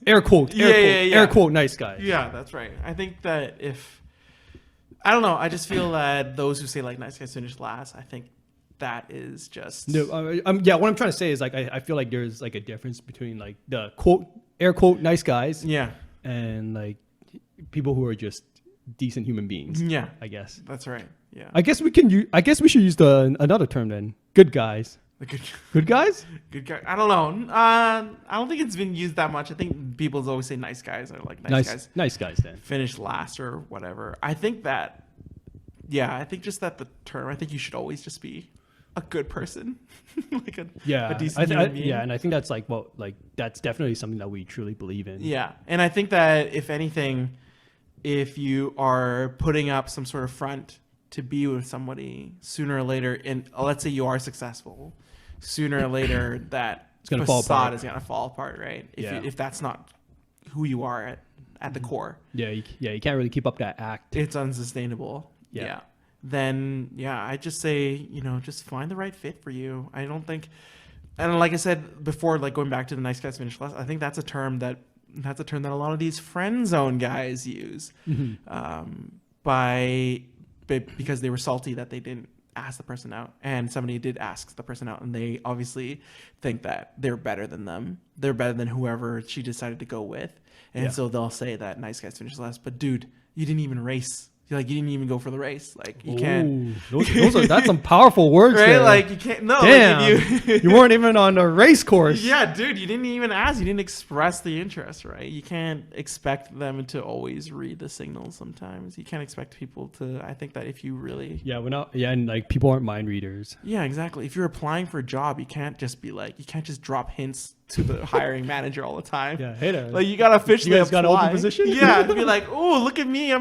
air quote, air quote, nice guy. Yeah, that's right. I think that I don't know, I just feel that those who say like nice guys finish last, I think that is just No, yeah. What I'm trying to say is like I feel like there's like a difference between like the quote, air quote, nice guys yeah, and like people who are just decent human beings. yeah, I guess. that's right. Yeah, I guess we should use another term then. Good guys. the good, Good guys? good guy. I don't know. I don't think it's been used that much. I think people always say nice guys or like nice guys Nice guys then. finish last or whatever. I think that, yeah, I think just that the term. I think you should always just be a good person, like a decent human being. yeah, and I think that's that's definitely something that we truly believe in. Yeah, and I think that if anything, if you are putting up some sort of front to be with somebody, sooner or later, and let's say you are successful, sooner or later that It's gonna fall facade apart. is gonna fall apart, right? Yeah. If that's not who you are at the core, Yeah, you can't really keep up that act. it's unsustainable. Yeah. Yeah. Then I just say, just find the right fit for you. I don't think, and like I said before, like going back to the nice guys finish last, I think that's a term that a lot of these friend zone guys use, because they were salty that they didn't ask the person out, and somebody did ask the person out, and they obviously think that they're better than them. They're better than whoever she decided to go with, and Yeah. so they'll say that nice guys finish last. But dude, you didn't even race. You didn't even go for the race. Like you can't. Ooh, that's some powerful words, Right, there. like you can't. No, Damn, like if you weren't even on the race course. yeah, dude, you didn't even ask. You didn't express the interest, right? You can't expect them to always read the signals. Sometimes you can't expect people to. I think that if you really, Yeah, we're not. Yeah, and like people aren't mind readers. yeah, exactly. If you're applying for a job, you can't just drop hints to the hiring manager all the time. Yeah, hey there. Like you gotta officially You guys got an apply. open position? Yeah, to be like, oh, look at me,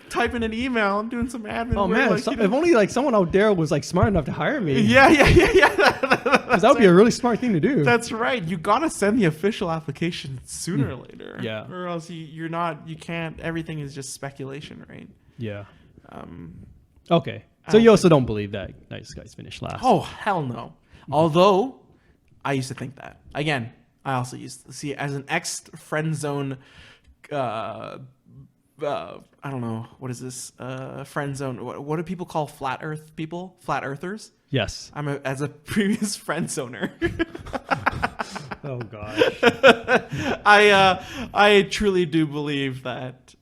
typing an email. I'm doing some admin. Oh work. man, Like, if only like someone out there was like smart enough to hire me. yeah. Because that would be a really smart thing to do. That's right. You gotta send the official application sooner or later. Yeah. Or else you're not. You can't. Everything is just speculation, right? Yeah. Um. Okay. I So don't you also don't believe that nice guys finish last. Oh hell no. Although I used to think that. Again, I also used to see it as an ex friend zone. I don't know, what is this? Friend zone. What do people call flat Earth people? Flat Earthers. Yes. As a previous friend zoner. Oh gosh. I truly do believe that.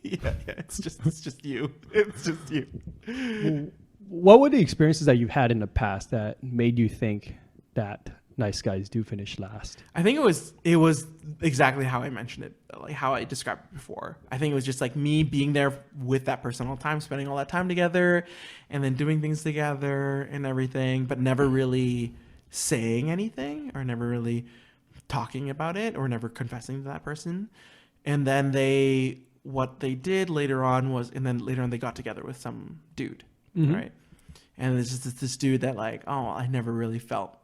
Yeah, it's just you. It's just you. What were the experiences that you've had in the past that made you think that nice guys do finish last? I think it was exactly how I mentioned it, like how I described it before. I think it was just like me being there with that person all the time, spending all that time together, and then doing things together and everything, but never really saying anything or never really talking about it or never confessing to that person. And then what they did later on was, and then later on they got together with some dude, right? And it's just this dude that like, oh, I never really felt.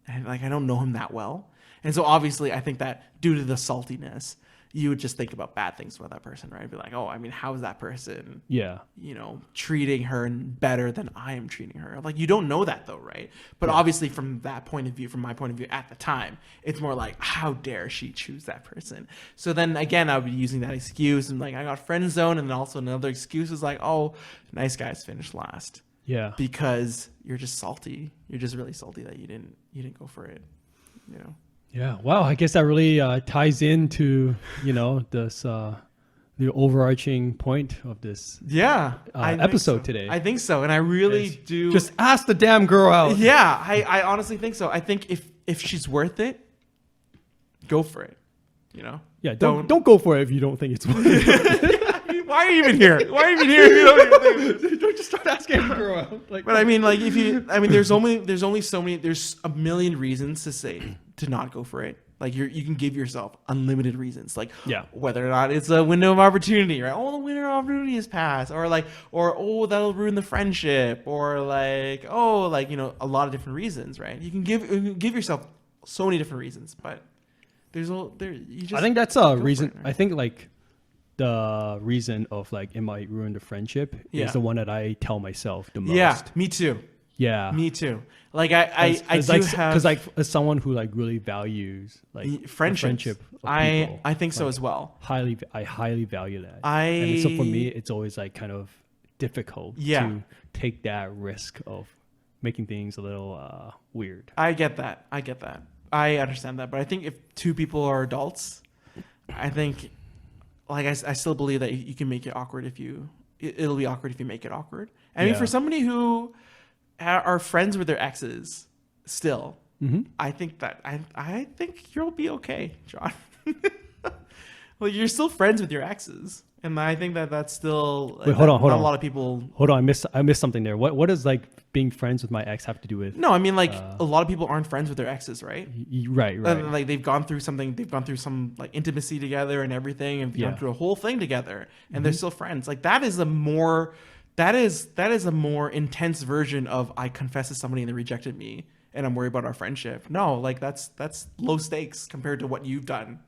And like, I don't know him that well. And so obviously I think that due to the saltiness, you would just think about bad things about that person, right? Be like, oh, I mean, how is that person, treating her better than I am treating her? Like, you don't know that though, right? But obviously from that point of view, from my point of view at the time, it's more like, how dare she choose that person? So then again, I would be using that excuse and like, I got friend zone. And then also another excuse is like, oh, nice guys finished last. Yeah. Because you're just salty. You're just really salty that you didn't go for it, Yeah. Wow. I guess that really ties into, this the overarching point of this episode today. I think so. And I really do. Just ask the damn girl out. Yeah. I honestly think so. I think if she's worth it, go for it. Yeah. Don't go for it if you don't think it's worth it. Why are you even here? Why are you even here if you don't even think don't just start asking a girl out. But I mean, like, there's only so many, there's a million reasons to not go for it. Like you can give yourself unlimited reasons, like whether or not it's a window of opportunity, right? Oh, the window of opportunity is passed, or oh, that'll ruin the friendship, or like, oh, like, a lot of different reasons, right? You can give yourself so many different reasons, but I think that's a reason. Right? I think like the reason of like it might ruin the friendship is the one that I tell myself the most. Yeah, me too. Yeah, me too. Like I because as someone who like really values like friendship of people, I think so as well. I highly value that. And so for me, it's always like kind of difficult to take that risk of making things a little weird. I get that. I understand that. But I think if two people are adults, I think, like, I still believe that you can make it awkward it'll be awkward if you make it awkward. I mean, for somebody who are friends with their exes still, I think that I think you'll be okay, John. Well, you're still friends with your exes, and I think that's still. Wait, hold on. A lot of people. Hold on, I missed something there. What does like being friends with my ex have to do with? No, I mean, like, a lot of people aren't friends with their exes, right? Right. Like they've gone through something. They've gone through some like intimacy together and everything, and gone through a whole thing together, and they're still friends. Like that is a more intense version of I confessed to somebody and they rejected me and I'm worried about our friendship. No, like that's low stakes compared to what you've done,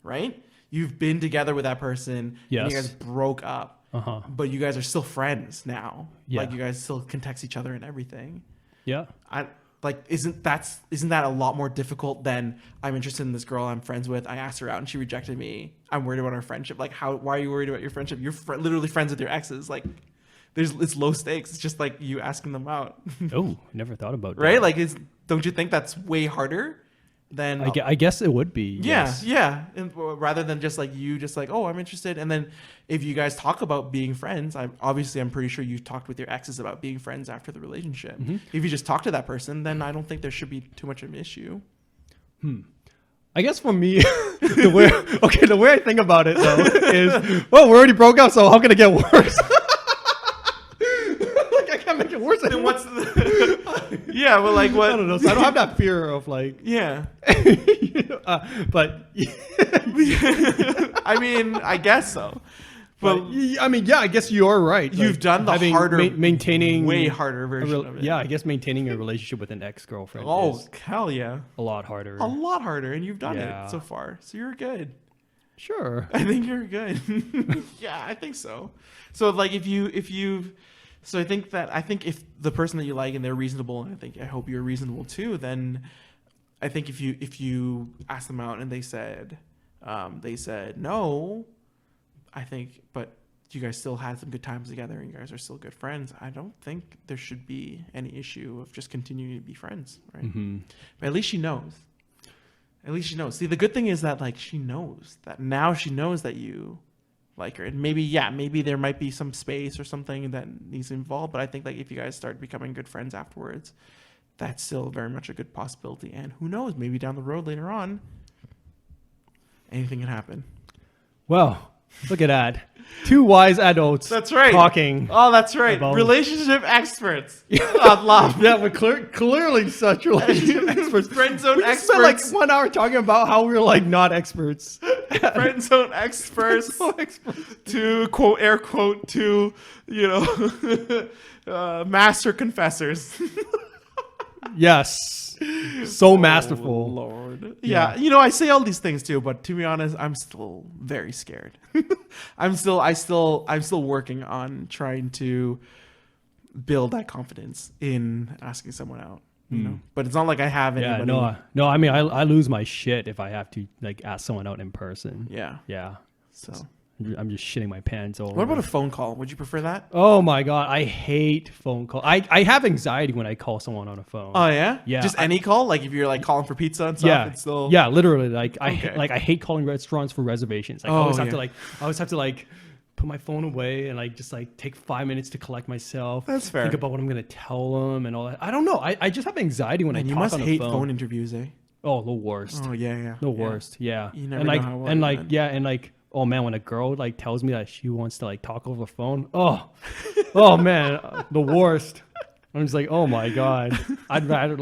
right? You've been together with that person and you guys broke up, but you guys are still friends now. Yeah. Like you guys still can text each other and everything. Yeah. Isn't that a lot more difficult than I'm interested in this girl I'm friends with. I asked her out and she rejected me. I'm worried about our friendship. Like why are you worried about your friendship? You're literally friends with your exes. Like, it's low stakes. It's just like you asking them out. Oh, I never thought about that. Right? Like, don't you think that's way harder than? I guess it would be. Yeah, yes. yeah. And rather than just like you, just like, oh, I'm interested. And then if you guys talk about being friends, I'm pretty sure you talked with your exes about being friends after the relationship. If you just talk to that person, then I don't think there should be too much of an issue. I guess for me, the way I think about it though is, well, we already broke up, so how can it get worse? Make it worse. Then what's the? Yeah, well, like what? I don't know. So I don't have that fear of like. Yeah. But. I mean, I guess so. But I mean, yeah, I guess you are right. You've done the harder, maintaining way harder version of it. Yeah, I guess maintaining a relationship with an ex-girlfriend. Oh, hell yeah! A lot harder. A lot harder, and you've done it so far, so you're good. Sure. I think you're good. Yeah, I think so. So like if you've So I think if the person that you like and they're reasonable, and I hope you're reasonable too, then I think if you ask them out and they said no, I think, but you guys still had some good times together and you guys are still good friends, I don't think there should be any issue of just continuing to be friends, right? Mm-hmm. But at least she knows. See, the good thing is that like she knows that now she knows that you like her, and maybe there might be some space or something that needs involved, but I think like if you guys start becoming good friends afterwards, that's still very much a good possibility. And who knows, maybe down the road later on, anything can happen. Well, look at that. Two wise adults. That's right. Talking. Oh, that's right. About- Relationship experts. God love. Yeah, we're clearly such relationship experts. Friend zone We just spent like experts. 1 hour talking about how we're like not experts. Friend zone experts. So experts. To quote, air quote, to, master confessors. Yes. So masterful. Oh, Lord. Yeah. Yeah. I say all these things too, but to be honest, I'm still very scared. I'm still working on trying to build that confidence in asking someone out. But it's not like I have anybody. Yeah, no. I mean, I lose my shit if I have to like ask someone out in person. Yeah. Yeah. So I'm just shitting my pants over. what about a phone call? Would you prefer that? Oh my god, I hate phone call. I have anxiety when I call someone on a phone. Oh yeah? Yeah. Just any call? Like if you're like calling for pizza and stuff, yeah, it's still yeah, literally. Like Okay. I hate calling restaurants for reservations. Like Oh, I always have yeah. to put my phone away and like just like take 5 minutes to collect myself. That's fair. Think about what I'm gonna tell them and all that. I don't know. I just have anxiety when And I you talk must on hate the phone. phone interviews, eh? Oh, the worst. Oh yeah. The worst. Yeah. You never and like know how well and you like went. yeah and like oh man, when a girl like tells me that she wants to like talk over the phone, oh man, the worst. I'm just like, oh my god. I'd rather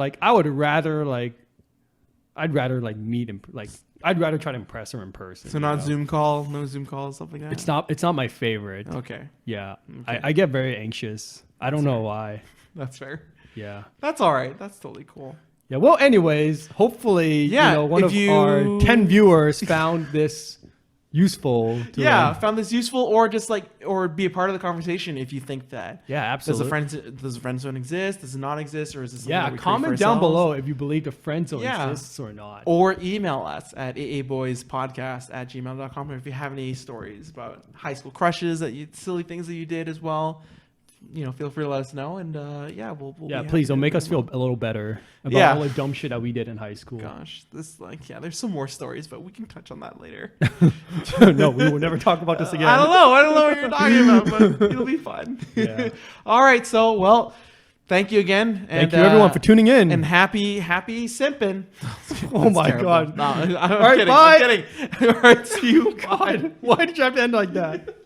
meet him like I'd rather try to impress her in person. So not Zoom call, no Zoom calls, stuff like that. It's not my favorite. Okay, Yeah. Okay. I get very anxious. I don't know why. that's fair. Yeah. That's all right. That's totally cool. Yeah. Well, anyways, hopefully, Yeah, one if of you- our 10 viewers found this useful. To, Found this useful, or just or be a part of the conversation if you think that. yeah, Does absolutely. the friend zone exist? Does it not exist, or is this something Yeah, that we create comment for down ourselves? below if you believe the friend zone Yeah. exists or not. Or email us at aaboyspodcast@gmail.com if you have any stories about high school crushes, silly things that you did as well. Feel free to let us know, and we'll Yeah, be happy please to don't make read us them feel all. a little better about Yeah. all the dumb shit that we did in high school. Gosh, there's some more stories, but we can touch on that later. No, we will never talk about this again. I don't know what you're talking about, but it'll be fun. Yeah. All right, so thank you again. Thank you everyone for tuning in. And happy simping. Oh my Terrible. God. No, I'm All right, kidding. bye. I'm kidding. All right, see you. Bye. God, why did you have to end like that?